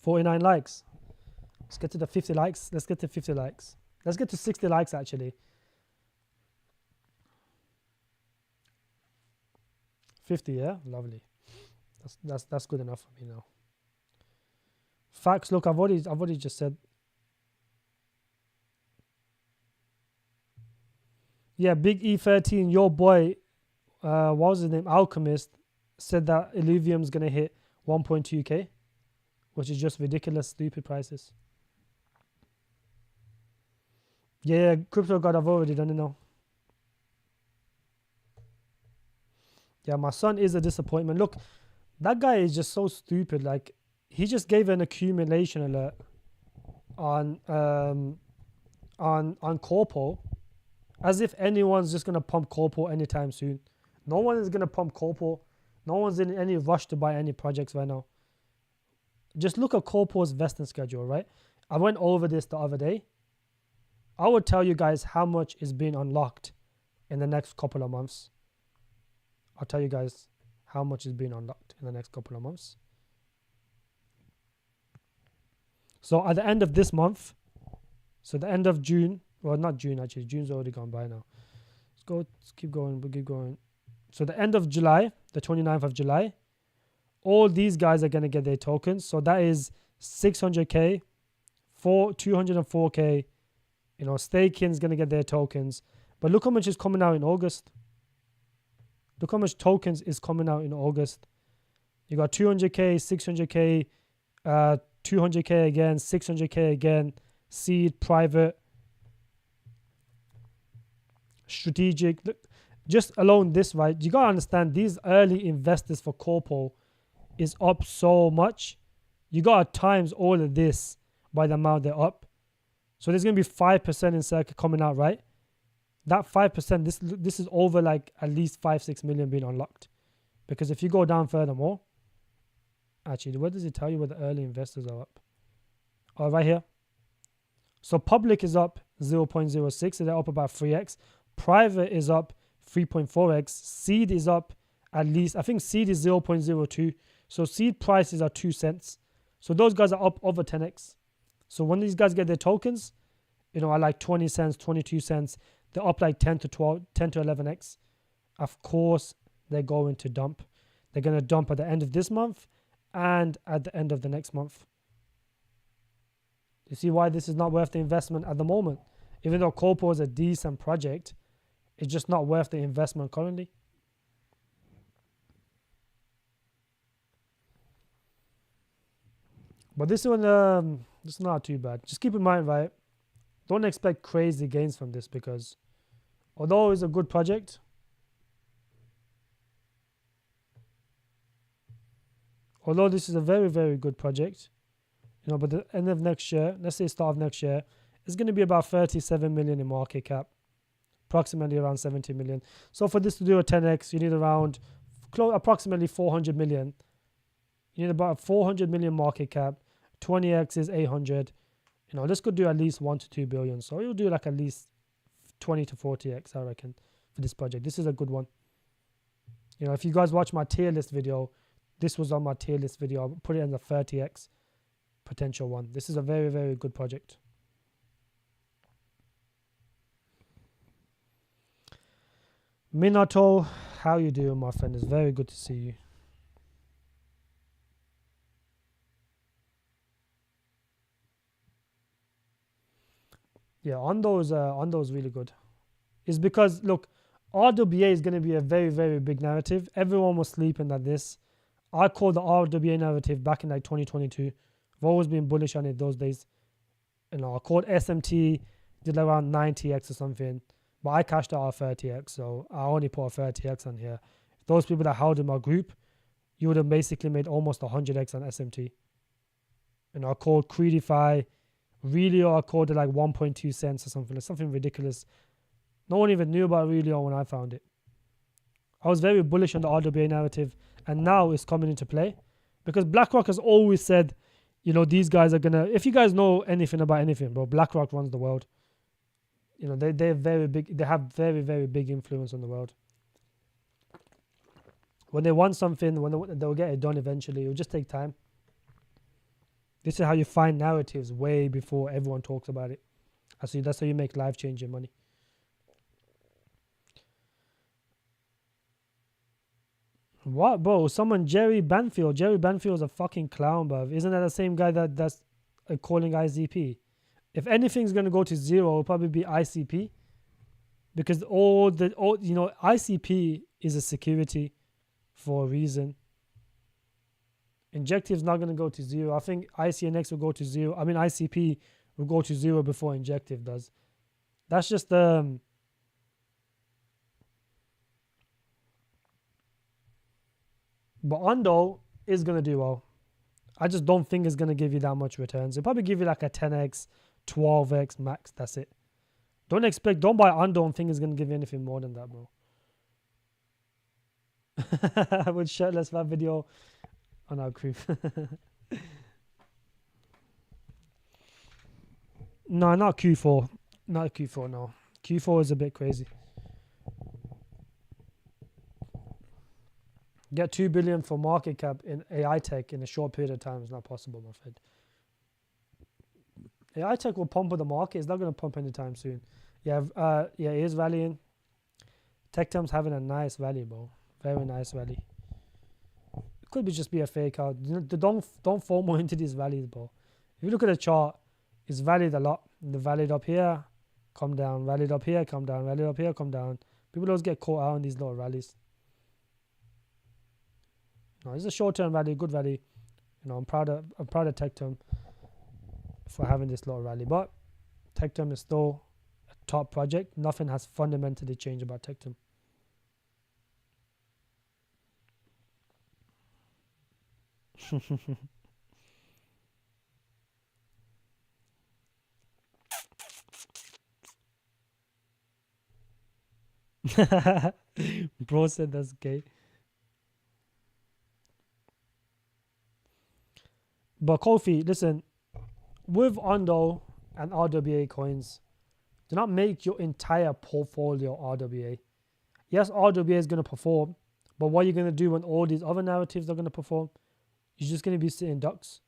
49 likes. Let's get to the 50 likes. Let's get to 50 likes. Let's get to 60 likes actually. 50, yeah? Lovely. That's good enough for me now. Facts, look, I've already just said. Yeah, Big E13, your boy, what was his name? Alchemist said that Illuvium's gonna hit 1.2k, which is just ridiculous, stupid prices. Yeah, Crypto God, I've already done it now. Yeah, my son is a disappointment. Look, that guy is just so stupid. Like, he just gave an accumulation alert on Corpo, as if anyone's just gonna pump Corpo anytime soon. No one is gonna pump Corpo. No one's in any rush to buy any projects right now. Just look at Corpo's vesting schedule, right? I went over this the other day. I would tell you guys how much is being unlocked in the next couple of months. I'll tell you guys how much is being unlocked in the next couple of months. So at the end of this month, so the end of June, well, not June actually, June's already gone by now. Let's keep going. So the end of July, the 29th of July, all these guys are going to get their tokens. So that is 600k, 204k, Staking's going to get their tokens. But look how much is coming out in August. Look how much tokens is coming out in August. You got 200k, 600k, 200k again, 600k again, seed, private, strategic. Look, just alone this, right? You got to understand, these early investors for Corpo is up so much. You got to times all of this by the amount they're up. So there's going to be 5% in circuit coming out, right? That 5%, this is over like at least 5-6 million being unlocked. Because if you go down furthermore, actually, where does it tell you where the early investors are up? Oh, right here. So public is up 0.06, so they're up about 3x. Private is up 3.4x. Seed is up at least, I think seed is 0.02. So seed prices are 2 cents. So those guys are up over 10x. So when these guys get their tokens, at like 20 cents, 22 cents, they're up like 10 to 11x. Of course, they're going to dump. They're going to dump at the end of this month and at the end of the next month. You see why this is not worth the investment at the moment? Even though Corpo is a decent project, it's just not worth the investment currently. But this one, it's not too bad. Just keep in mind, right? Don't expect crazy gains from this, because although it's a good project, although this is a very, very good project, but the end of next year, let's say start of next year, it's going to be about 37 million in market cap, approximately around 70 million. So for this to do a 10x, you need around approximately 400 million. You need about 400 million market cap. 20x is 800. This could do at least 1 to 2 billion. So you'll do like at least 20 to 40x, I reckon, for this project. This is a good one. If you guys watch my tier list video, this was on my tier list video. I'll put it in the 30x potential one. This is a very, very good project. Minato, how you doing, my friend? It's very good to see you. Yeah, on those really good. It's because, look, RWA is going to be a very, very big narrative. Everyone was sleeping at this. I called the RWA narrative back in like 2022. I've always been bullish on it those days. I called SMT, did around 90x or something. But I cashed out a 30x, so I only put a 30x on here. If those people that held in my group, you would have basically made almost 100x on SMT. I called Creedify. Relio, I called it like 1.2 cents or something. It's something ridiculous. No one even knew about Relio when I found it. I was very bullish on the RWA narrative, and now it's coming into play because BlackRock has always said, these guys are gonna. If you guys know anything about anything, bro, BlackRock runs the world. They're very big. They have very, very big influence on the world. When they want something, they'll get it done eventually. It'll just take time. This is how you find narratives way before everyone talks about it. That's how you make life-changing money. What, bro? Someone, Jerry Banfield. Jerry Banfield's a fucking clown, bruv. Isn't that the same guy that's calling ICP? If anything's gonna go to zero, it'll probably be ICP, because ICP is a security for a reason. Injective's not gonna go to zero. I think ICNX will go to zero. I mean, ICP will go to zero before Injective does. That's just but Ondo is gonna do well. I just don't think it's gonna give you that much returns. It'll probably give you like a 10x, 12x max. That's it. Don't buy Ondo and think it's gonna give you anything more than that, bro. With shirtless that video on our crew. No, not Q4. Not Q4, no. Q4 is a bit crazy. Get 2 billion for market cap in AI tech in a short period of time is not possible, my friend. AI tech will pump with the market. It's not going to pump anytime soon. Yeah, it is rallying. Tech terms having a nice rally, bro. Very nice rally. It could just be a fake out. Don't FOMO into these rallies, bro. If you look at the chart, it's rallied a lot. The rallied up here, come down. Rallied up here, come down. Rallied up here, come down. People always get caught out in these little rallies. No, it's a short-term rally, good rally. I'm proud of Tech Term for having this little rally. But Tech Term is still a top project. Nothing has fundamentally changed about Tech Term. Bro said that's gay. But Kofi, listen, with Ondo and RWA coins, do not make your entire portfolio RWA. Yes, RWA is going to perform, but what are you going to do when all these other narratives are going to perform? You're just going to be sitting ducks.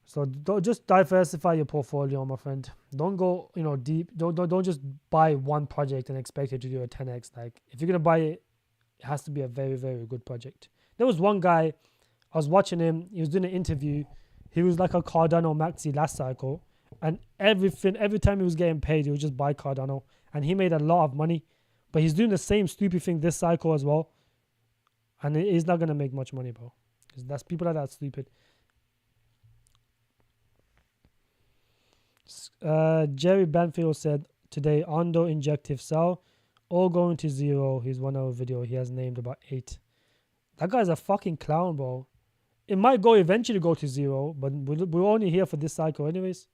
So don't just diversify your portfolio, my friend. Don't go, deep. Don't just buy one project and expect it to do a 10x. Like, if you're going to buy it, it has to be a very, very good project. There was one guy, I was watching him. He was doing an interview. He was like a Cardano maxi last cycle, and every time he was getting paid, he would just buy Cardano, and he made a lot of money. But he's doing the same stupid thing this cycle as well, and he's not gonna make much money, bro. Because that's people are that stupid. Jerry Banfield said today, Ondo injective sell, all going to zero. His 1 hour video, he has named about 8. That guy's a fucking clown, bro. It might eventually go to zero, but we're only here for this cycle anyways.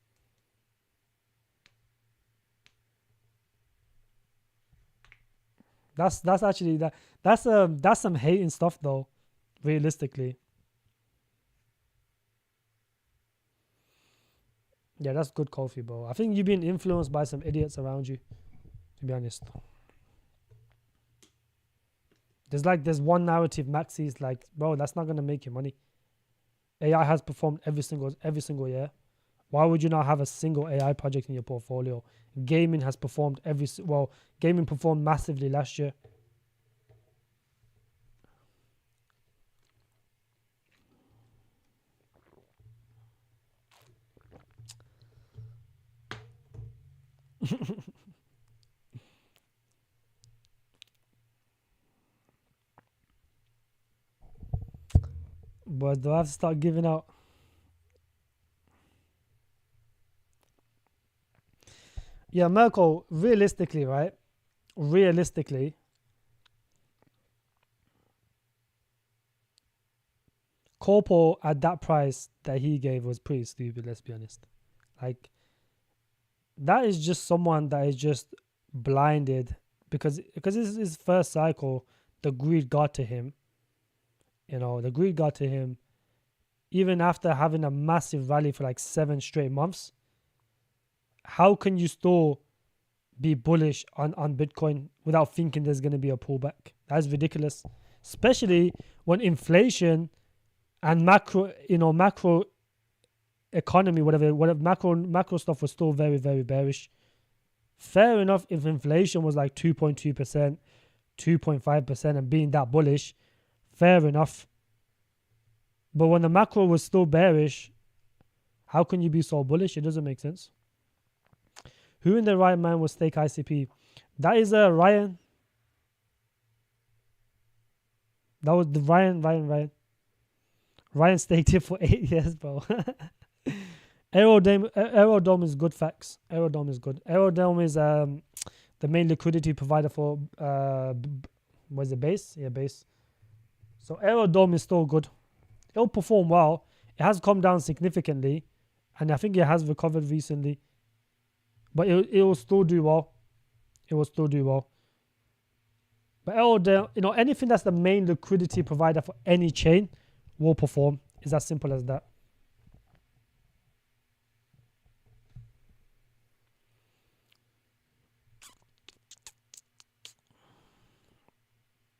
That's actually that's some hating stuff though, realistically. Yeah, that's good coffee, bro. I think you're being influenced by some idiots around you, to be honest. There's one narrative, Maxi's like, bro, that's not gonna make you money. AI has performed every single year. Why would you not have a single AI project in your portfolio? Gaming has performed gaming performed massively last year. But do I have to start giving out? Yeah, Merkel, realistically, right? Realistically, Corpo at that price that he gave was pretty stupid, let's be honest. Like, that is just someone that is just blinded because it's his first cycle. The greed got to him. The greed got to him. Even after having a massive rally for like 7 straight months, how can you still be bullish on Bitcoin without thinking there's going to be a pullback? That's ridiculous. Especially when inflation and macro, macro economy, whatever macro stuff was still very, very bearish. Fair enough if inflation was like 2.2%, 2.5% and being that bullish, fair enough. But when the macro was still bearish, how can you be so bullish? It doesn't make sense. Who in their right mind will stake ICP? That is Ryan. That was the Ryan. Ryan staked it for 8 years, bro. Aerodome is good facts. Aerodome is good. Aerodome is the main liquidity provider for was it Base? Yeah, Base. So Aerodome is still good. It'll perform well. It has come down significantly, and I think it has recovered recently. But it will still do well. It will still do well. But Aerodome, anything that's the main liquidity provider for any chain will perform. It's as simple as that.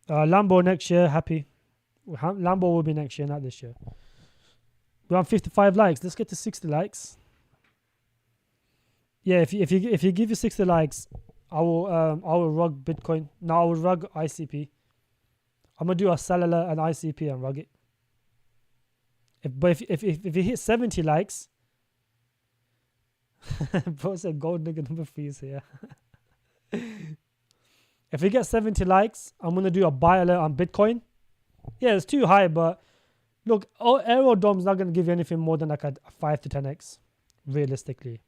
Lambo next year, happy. Lambo will be next year, not this year. We're on 55 likes. Let's get to 60 likes. Yeah, if you give you 60 likes, I will rug Bitcoin. No, I will rug ICP. I'm gonna do a cellular and ICP and rug it. But if you hit 70 likes, bro said gold nigga number 3 is here. If we get 70 likes, I'm gonna do a buy alert on Bitcoin. Yeah, it's too high, but look, Aerodome's not gonna give you anything more than like a 5 to 10x, realistically.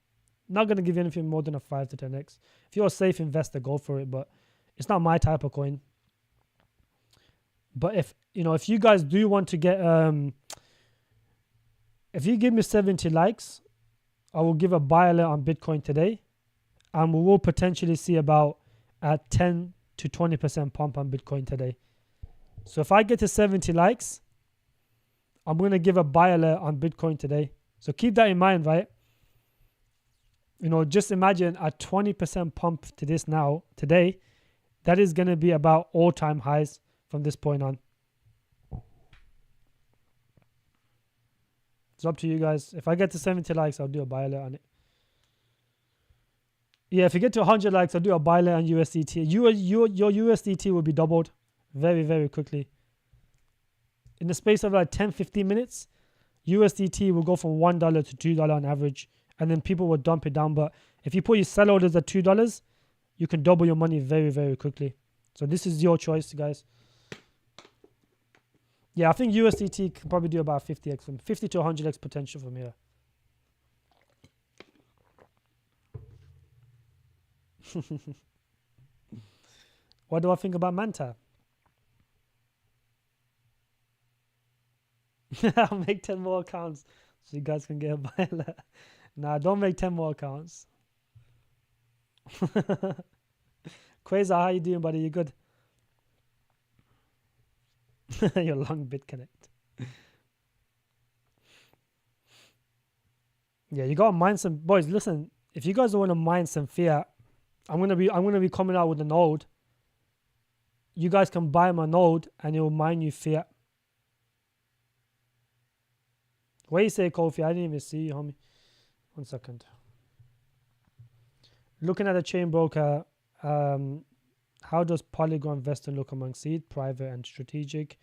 Not gonna give you anything more than a 5 to 10x. If you're a safe investor, go for it, but it's not my type of coin. But if you guys do want to get if you give me 70 likes, I will give a buy alert on Bitcoin today, and we will potentially see about a 10 to 20% pump on Bitcoin today. So if I get to 70 likes, I'm going to give a buy alert on Bitcoin today. So keep that in mind, right? Just imagine a 20% pump to this today. That is going to be about all-time highs from this point on. It's up to you guys. If I get to 70 likes, I'll do a buy alert on it. Yeah, if you get to 100 likes, I'll do a buy alert on USDT. Your USDT will be doubled very, very quickly. In the space of like 10-15 minutes, USDT will go from $1 to $2 on average, and then people will dump it down. But if you put your sell orders at $2, you can double your money very, very quickly. So this is your choice, guys. Yeah, I think USDT can probably do about 50x from 50 to 100x potential from here. What do I think about Manta? I'll make 10 more accounts so you guys can get a buy alert. Nah, don't make 10 more accounts. Quasar, how you doing, buddy? You good? You're long BitConnect. Yeah, you gotta mine some boys. Listen, if you guys want to mine some fiat, I'm gonna be coming out with a node. You guys can buy my node and it will mine you fiat. What you say, Kofi? I didn't even see you, homie. 1 second. Looking at the chain broker, how does Polygon investing look among seed, private, and strategic?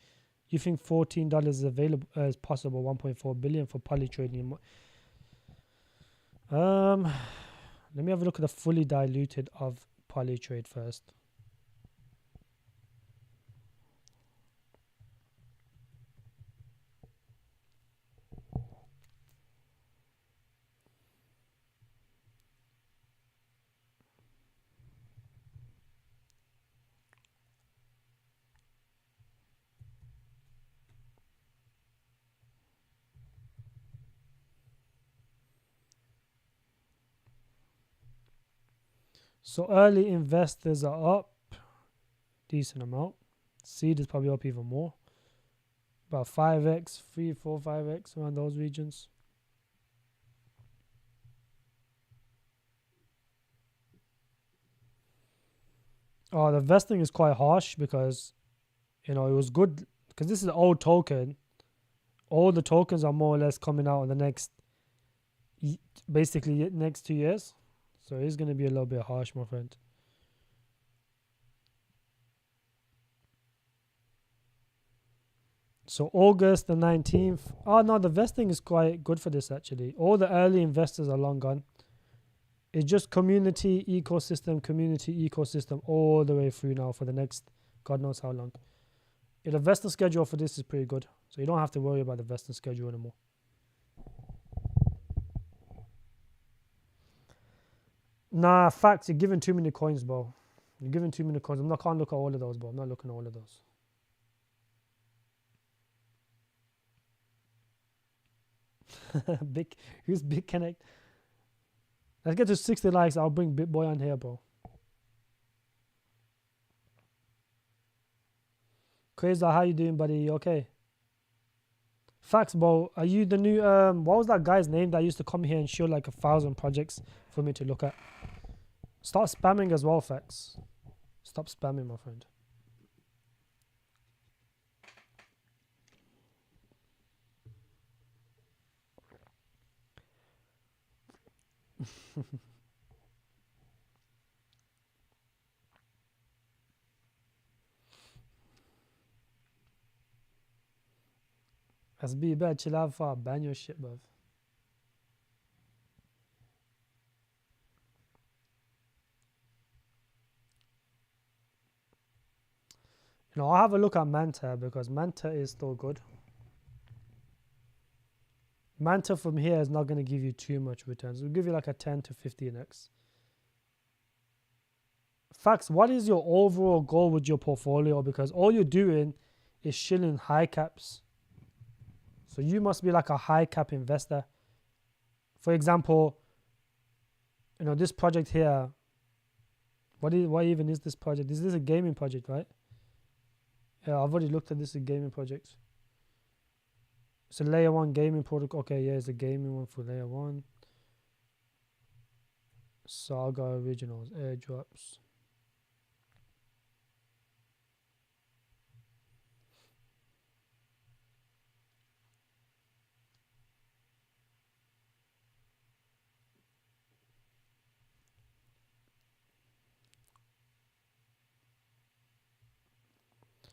You think $14 is available as possible? 1.4 billion for poly trading. Let me have a look at the fully diluted of Polytrade first. So early investors are up decent amount. Seed is probably up even more. About 5x, 3, 4, 5x around those regions. Oh, the vesting is quite harsh because, it was good because this is an old token. all the tokens are more or less coming out in the next, basically next 2 years. So it's going to be a little bit harsh, my friend. So August the 19th. Oh no, the vesting is quite good for this actually. All the early investors are long gone. It's just community ecosystem all the way through now for the next God knows how long. Yeah, the vesting schedule for this is pretty good. So you don't have to worry about the vesting schedule anymore. Nah, facts. You're giving too many coins, bro. You're giving too many coins. I can't look at all of those, bro. I'm not looking at all of those. Who's Big Connect? Let's get to 60 likes. I'll bring Big Boy on here, bro. Crazy, how you doing, buddy? You okay? Facts, bro. Are you the new what was that guy's name that used to come here and show like 1,000 projects for me to look at? Start spamming as well, Facts. Stop spamming, my friend. SB, you better chill out before I ban your shit, bruv. You know, I'll have a look at Manta because Manta is still good. Manta from here is not going to give you too much returns. It'll give you like a 10 to 15x. Facts, what is your overall goal with your portfolio? Because all you're doing is shilling high caps. So you must be like a high cap investor. For example, you know, this project here, what even is this project? Is this a gaming project, right? Yeah, I've already looked at this as a gaming project. It's a layer 1 gaming protocol. Okay, yeah, it's a gaming one for layer 1. Saga originals, airdrops.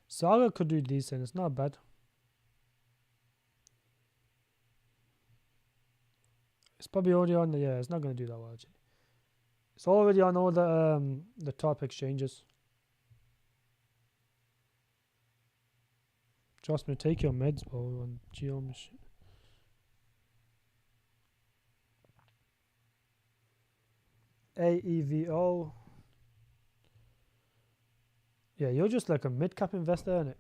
Saga could do decent. It's not bad. It's probably already on the, yeah, it's not going to do that well, actually. It's already on all the top exchanges. Trust me, take your meds, bro, on Geom shit. AEVO. Yeah, you're just like a mid-cap investor, innit?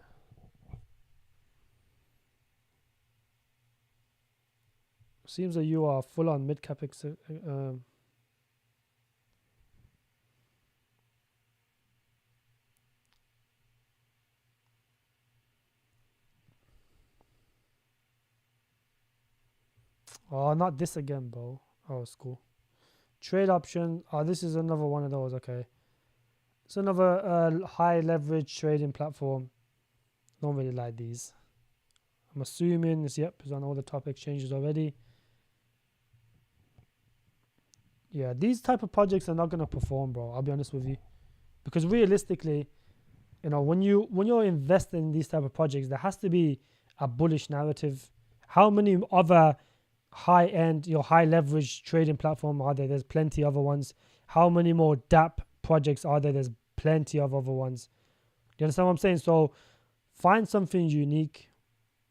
Seems that you are full on mid-cap. Oh, not this again, bro. Oh, it's cool. Trade option. Oh, this is another one of those. Okay. It's another high leverage trading platform. Don't really like these. I'm assuming this, yep, is on all the top exchanges already. Yeah, these type of projects are not going to perform, bro. I'll be honest with you. Because realistically, you know, when you're investing in these type of projects, there has to be a bullish narrative. How many other high-end, high leverage trading platform are there? There's plenty other ones. How many more DApp projects are there? There's plenty of other ones. Do you understand what I'm saying? So find something unique.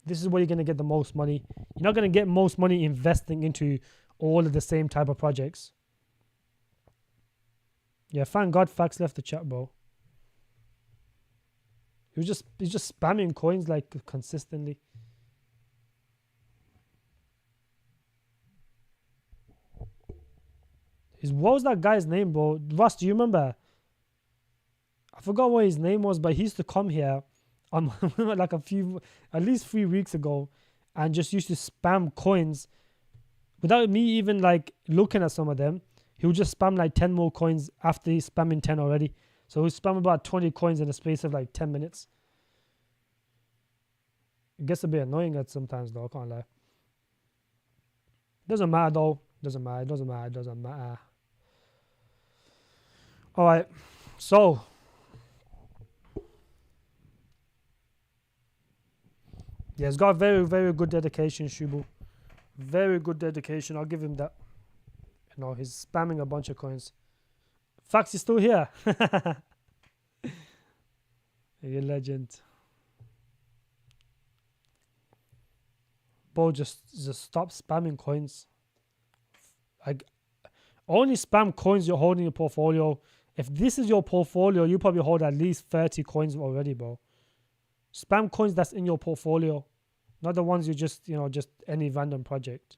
This is where you're going to get the most money. You're not going to get most money investing into all of the same type of projects. Yeah, thank God Facts left the chat, bro. He's just spamming coins like consistently. What was that guy's name, bro? Russ, do you remember? I forgot what his name was, but he used to come here on like at least 3 weeks ago, and just used to spam coins without me even like looking at some of them. He would just spam like 10 more coins after he's spamming 10 already. So he spam about 20 coins in the space of like 10 minutes. It gets a bit annoying at sometimes though, I can't lie. Doesn't matter though. Doesn't matter. Doesn't matter. Doesn't matter. All right. So yeah, he's got very, very good dedication, Shubu. Very good dedication. I'll give him that. You know, he's spamming a bunch of coins. Fax, he's still here. You're a legend. Bro, just stop spamming coins. Like, only spam coins you're holding in your portfolio. If this is your portfolio, you probably hold at least 30 coins already, bro. Spam coins that's in your portfolio, not the ones you just, you know, just any random project.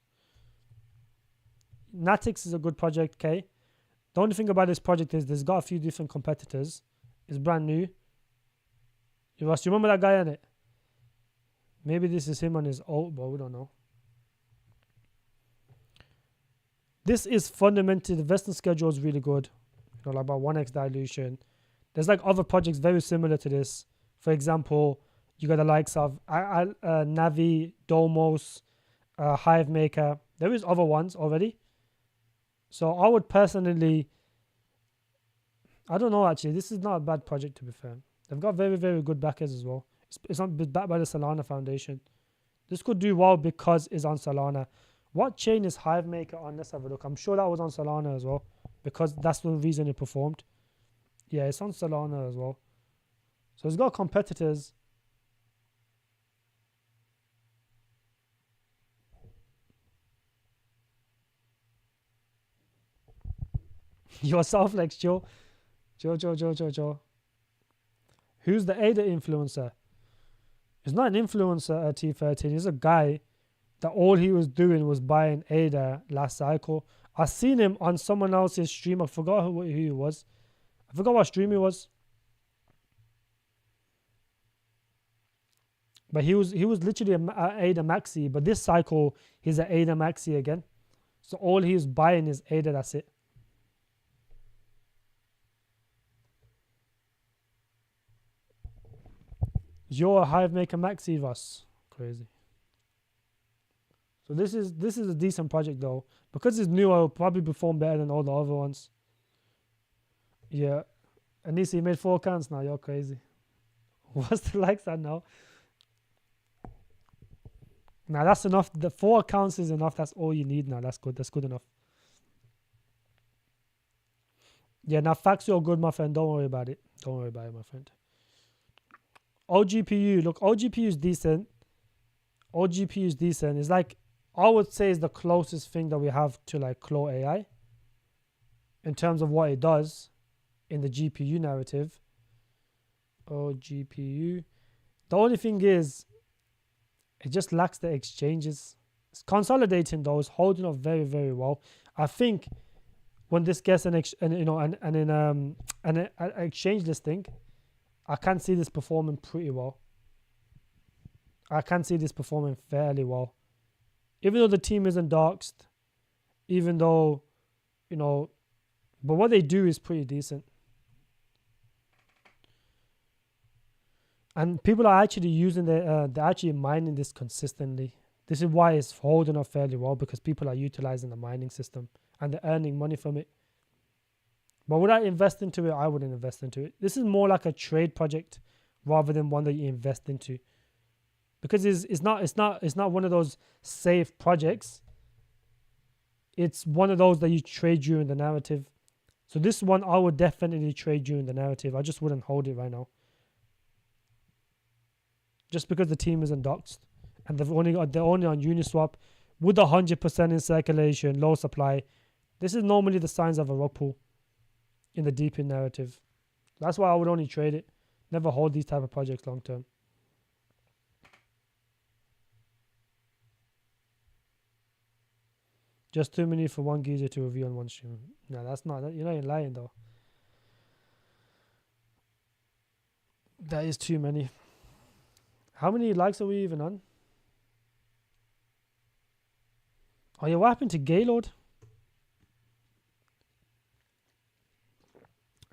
Natix is a good project, okay? The only thing about this project is there's got a few different competitors. It's brand new. You remember that guy in it? Maybe this is him on his alt, but we don't know. This is fundamentally, the vesting schedule is really good. You know, like about 1x dilution. There's like other projects very similar to this. For example, you got the likes of Navi, Domos, Hivemaker. There is other ones already. So I would personally, I don't know actually, this is not a bad project to be fair. They've got very, very good backers as well. It's not backed by the Solana Foundation. This could do well because it's on Solana. What chain is Hivemaker on? Let's have a look. I'm sure that was on Solana as well, because that's the reason it performed. Yeah, it's on Solana as well. So it's got competitors. Yourself, like Joe. Joe. Who's the ADA influencer? He's not an influencer at T13. He's a guy that all he was doing was buying ADA last cycle. I seen him on someone else's stream. I forgot who he was. I forgot what stream he was. But he was literally a ADA maxi. But this cycle, he's an ADA maxi again. So all he's buying is ADA. That's it. You're a Hivemaker maxi, Russ. Crazy. So this is a decent project though. Because it's new, I'll probably perform better than all the other ones. Yeah. Anissa, you made 4 accounts now. You're crazy. What's the likes at now? Now that's enough. The 4 accounts is enough. That's all you need now. That's good. That's good enough. Yeah, now facts, you're good, my friend. Don't worry about it. Don't worry about it, my friend. OGPU. Look, OGPU is decent. OGPU is decent. It's like, I would say is the closest thing that we have to like Claw AI in terms of what it does in the GPU narrative. OGPU. The only thing is, it just lacks the exchanges. It's consolidating though. It's holding up very, very well. I think when this gets an exchange listing, I can see this performing pretty well. I can see this performing fairly well. Even though the team isn't doxed, even though, you know, but what they do is pretty decent. And people are actually using they're actually mining this consistently. This is why it's holding up fairly well, because people are utilizing the mining system and they're earning money from it. But would I invest into it? I wouldn't invest into it. This is more like a trade project rather than one that you invest into. Because it's not one of those safe projects. It's one of those that you trade during the narrative. So this one I would definitely trade during the narrative. I just wouldn't hold it right now. Just because the team isn't doxed and they're only on Uniswap with 100% in circulation, low supply. This is normally the signs of a rug pull in the Depin narrative. That's why I would only trade it. Never hold these type of projects long term. Just too many for one geezer to review on one stream. No, that's not. You're not even lying though. That is too many. How many likes are we even on? Oh yeah, what happened to Gaylord?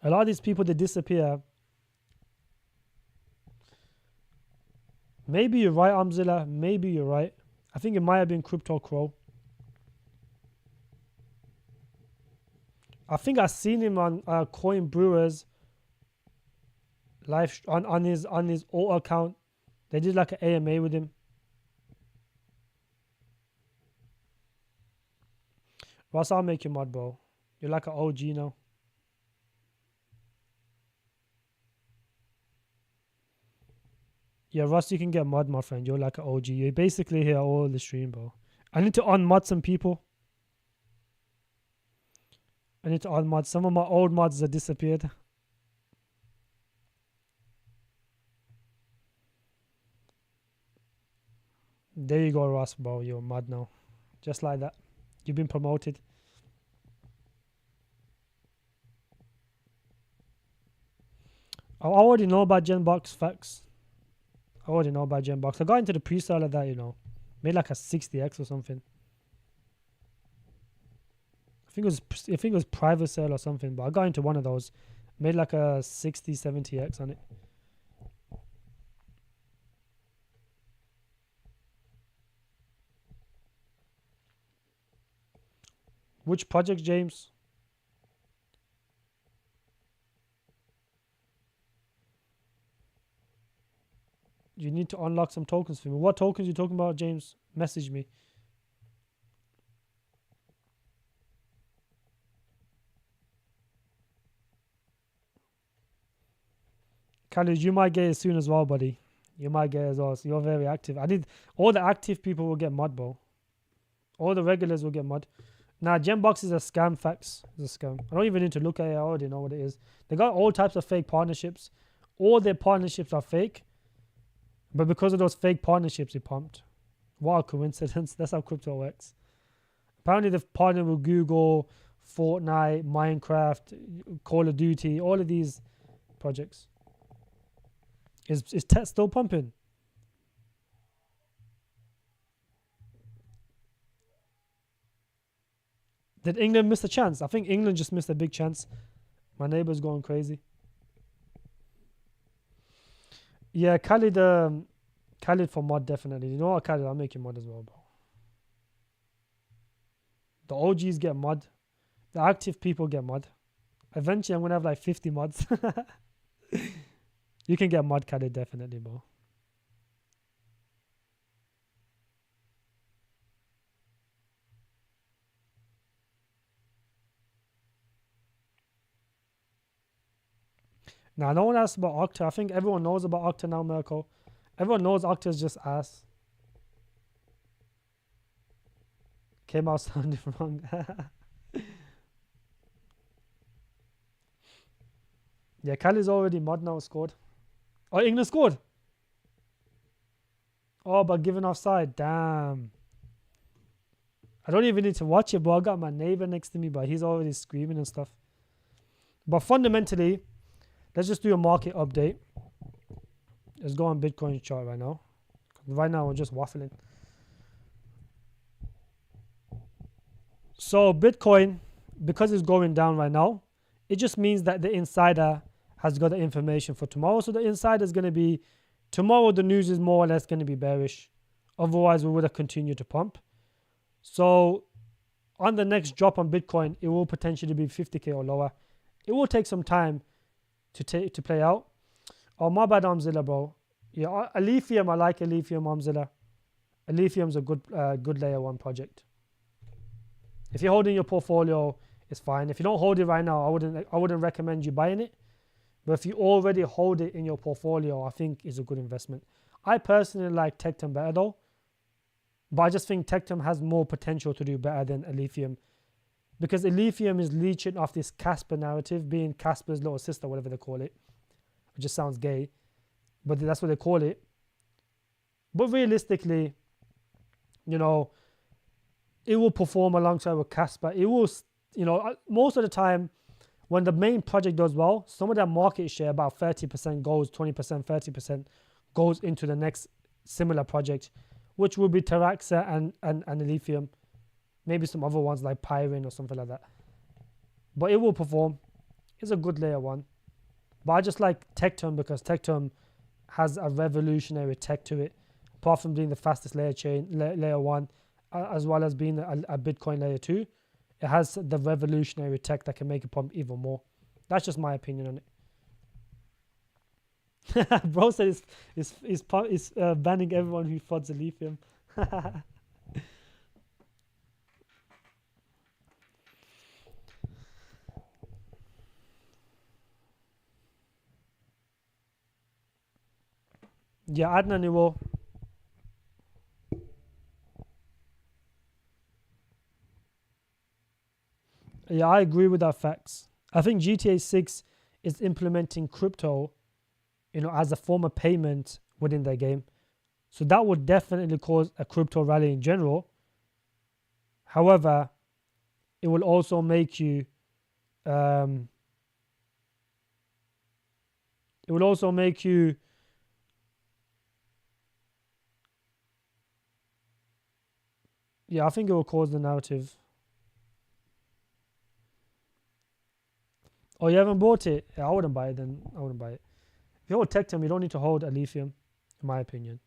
A lot of these people, they disappear. Maybe you're right, Amzilla. Maybe you're right. I think it might have been Crypto Crow. I think I seen him on Coin Brewers live on his alt account. They did like an AMA with him. Ross, I'll make you mod, bro. You're like an OG now. Yeah, Ross, you can get mod, my friend. You're like an OG. You're basically here all the stream, bro. I need to unmod some people. I need to unmod. Some of my old mods have disappeared. There you go, Ross, bro. You're a mod now. Just like that. You've been promoted. I already know about Genbox facts. I already know about Genbox. I got into the pre-sale of that, you know. Made like a 60x or something. I think it was private sale or something, but I got into one of those. Made like a 60, 70x on it. Which project, James? You need to unlock some tokens for me. What tokens you talking about, James? Message me. Khalid, you might get it soon as well, buddy. You might get it as well. So you're very active. All the active people will get mod, bro. All the regulars will get mod. Nah, Gembox is a scam, facts. It's a scam. I don't even need to look at it. I already know what it is. They got all types of fake partnerships. All their partnerships are fake. But because of those fake partnerships, it pumped. What a coincidence. That's how crypto works. Apparently, they've partnered with Google, Fortnite, Minecraft, Call of Duty, all of these projects. Is tech still pumping? Did England miss a chance? I think England just missed a big chance. My neighbor's going crazy. Yeah, Khalid for mod, definitely. You know what, Khalid? I'll make you mod as well, bro. The OGs get mod. The active people get mod. Eventually, I'm going to have like 50 mods. You can get mod, Khalid, definitely, bro. Now, no one asked about Octa. I think everyone knows about Octa now, Mirko. Everyone knows Octa is just ass. Came out sounding wrong. Yeah, Khalid's already mod now, scored. Oh, England scored. Oh, but given offside. Damn. I don't even need to watch it, but I got my neighbor next to me, but he's already screaming and stuff. But fundamentally, let's just do a market update. Let's go on Bitcoin chart right now. Right now, we're just waffling. So Bitcoin, because it's going down right now, it just means that the insider has got the information for tomorrow. So the insider is going to be, tomorrow the news is more or less going to be bearish. Otherwise, we would have continued to pump. So on the next drop on Bitcoin, it will potentially be 50k or lower. It will take some time to play out. Oh, my bad, Amzilla, bro. Yeah, Alephium, I like Alephium, Amzilla. Alephium's a good layer one project. If you're holding your portfolio, it's fine. If you don't hold it right now, I wouldn't recommend you buying it. But if you already hold it in your portfolio, I think it's a good investment. I personally like Tectum better though. But I just think Tectum has more potential to do better than Alephium. Because Alephium is leeching off this Casper narrative, being Casper's little sister, whatever they call it. It just sounds gay. But that's what they call it. But realistically, you know, it will perform alongside with Casper. It will, you know, most of the time, when the main project does well, some of that market share, about 30% goes, 20%, 30% goes into the next similar project, which will be Taraxa and Alephium. Maybe some other ones like Pyrin or something like that. But it will perform. It's a good layer one. But I just like Tectum because Tectum has a revolutionary tech to it. Apart from being the fastest layer chain, layer one, as well as being a Bitcoin layer two, it has the revolutionary tech that can make it pump even more. That's just my opinion on it. Bro said it's banning everyone who floods the lithium. Yeah, Adnan, it will. Yeah, I agree with that facts. I think GTA 6 is implementing crypto, as a form of payment within their game. So that would definitely cause a crypto rally in general. However, it will also make you, um, it will also make you, yeah, I think it will cause the narrative. Oh, you haven't bought it? Yeah, I wouldn't buy it then. I wouldn't buy it. If you hold Tectum, you don't need to hold a lithium, in my opinion.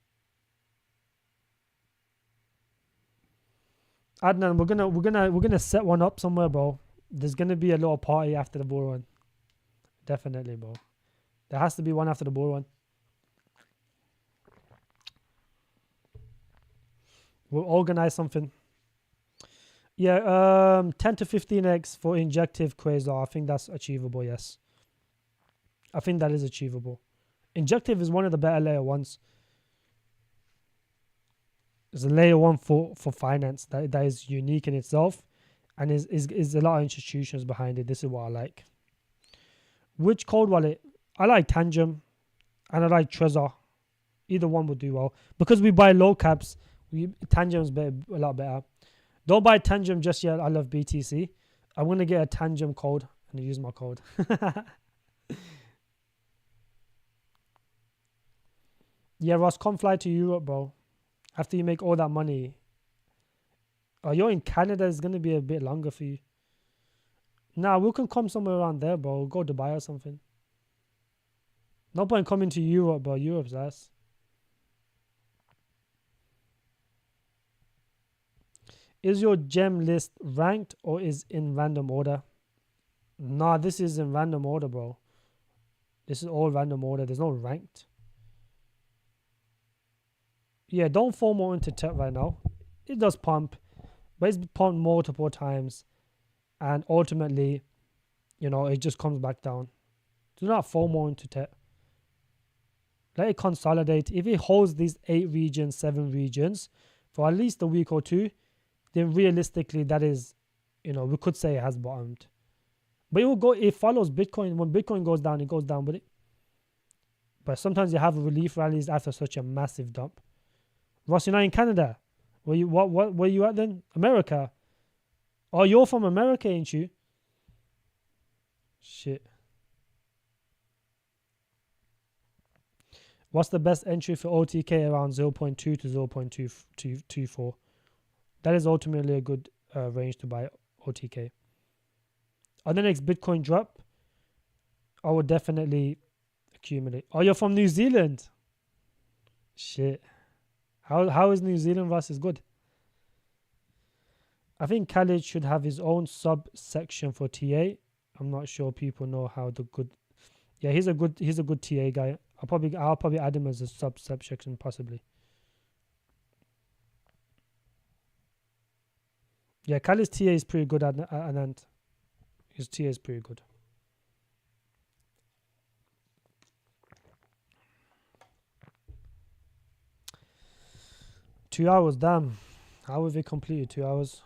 Adnan, we're gonna set one up somewhere, bro. There's gonna be a little party after the bull run. Definitely, bro. There has to be one after the bull run. We'll organize something. Yeah, 10 to 15x for injective Quasar. I think that's achievable, yes. I think that is achievable. Injective is one of the better layer ones. It's a layer one for finance that is unique in itself, and is a lot of institutions behind it. This is what I like. Which cold wallet? I like Tangem and I like Trezor. Either one would do well. Because we buy low caps, Tangem's a lot better. Don't buy Tangem just yet. I love BTC. I'm going to get a Tangem code and use my code. Yeah, Ross, come fly to Europe, bro. After you make all that money. Oh, you're in Canada. It's going to be a bit longer for you. Nah, we can come somewhere around there, bro. Go Dubai or something. No point coming to Europe, bro. Europe's ass. Is your gem list ranked or is in random order? Nah, this is in random order, bro. This is all random order. There's no ranked. Yeah, don't fall more into tech right now. It does pump, but it's pumped multiple times. And ultimately, it just comes back down. Do not fall more into tech. Let it consolidate. If it holds these 8 regions, 7 regions for at least a week or two, then realistically that is, we could say it has bottomed. But it follows Bitcoin. When Bitcoin goes down, it goes down with it. But sometimes you have relief rallies after such a massive dump. Ross, you're not in Canada. Where you at then? America. Oh, you're from America, ain't you? Shit. What's the best entry for OTK around 0.2 to 0.224? That is ultimately a good range to buy OTK. On the next Bitcoin drop, I would definitely accumulate. Oh, you're from New Zealand? Shit. How is New Zealand versus good? I think Khalid should have his own subsection for TA. I'm not sure people know how the good. Yeah, he's a good TA guy. I'll probably add him as a subsection possibly. Yeah, Khalid's TA is pretty good at Anand. His TA is pretty good. Two hours, damn. How have we completed 2 hours?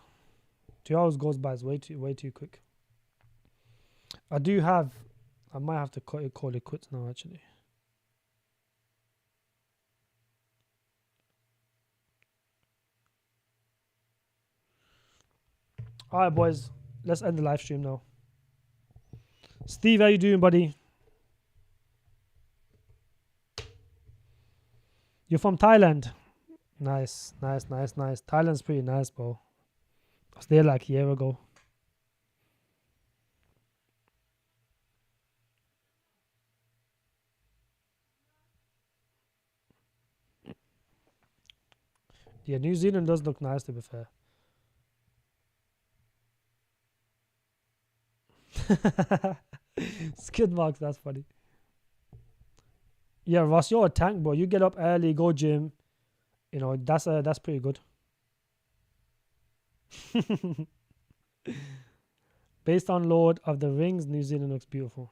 2 hours goes by way too quick. I might have to call it quits now actually. Alright boys, let's end the live stream now. Steve, how you doing, buddy? You're from Thailand? Nice. Thailand's pretty nice, bro. I was there like a year ago. Yeah, New Zealand does look nice, to be fair. Skid marks, that's funny. Yeah, Ross, you're a tank, bro. You get up early, go gym. You know, that's pretty good. Based on Lord of the Rings, New Zealand looks beautiful.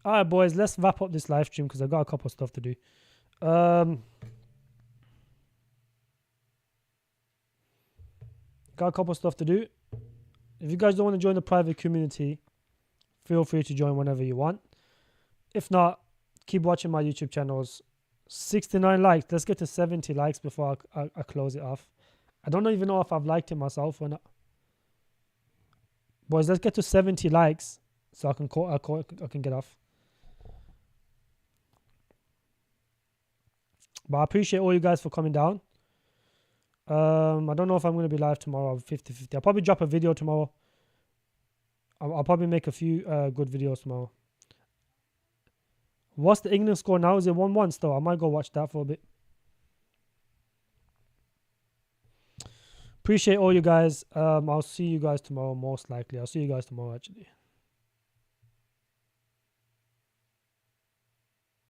All right, boys, let's wrap up this live stream because I got a couple of stuff to do. Um, got a couple of stuff to do. If you guys don't want to join the private community, feel free to join whenever you want. If not, keep watching my YouTube channels. 69 likes. Let's get to 70 likes before I close it off. I don't even know if I've liked it myself or not. Boys, let's get to 70 likes so I can get off. But I appreciate all you guys for coming down. I don't know if I'm going to be live tomorrow 50-50. I'll probably drop a video tomorrow. I'll probably make a few good videos tomorrow. What's the England score now? Is it 1-1 still? I might go watch that for a bit. Appreciate all you guys. I'll see you guys tomorrow, most likely. I'll see you guys tomorrow, actually.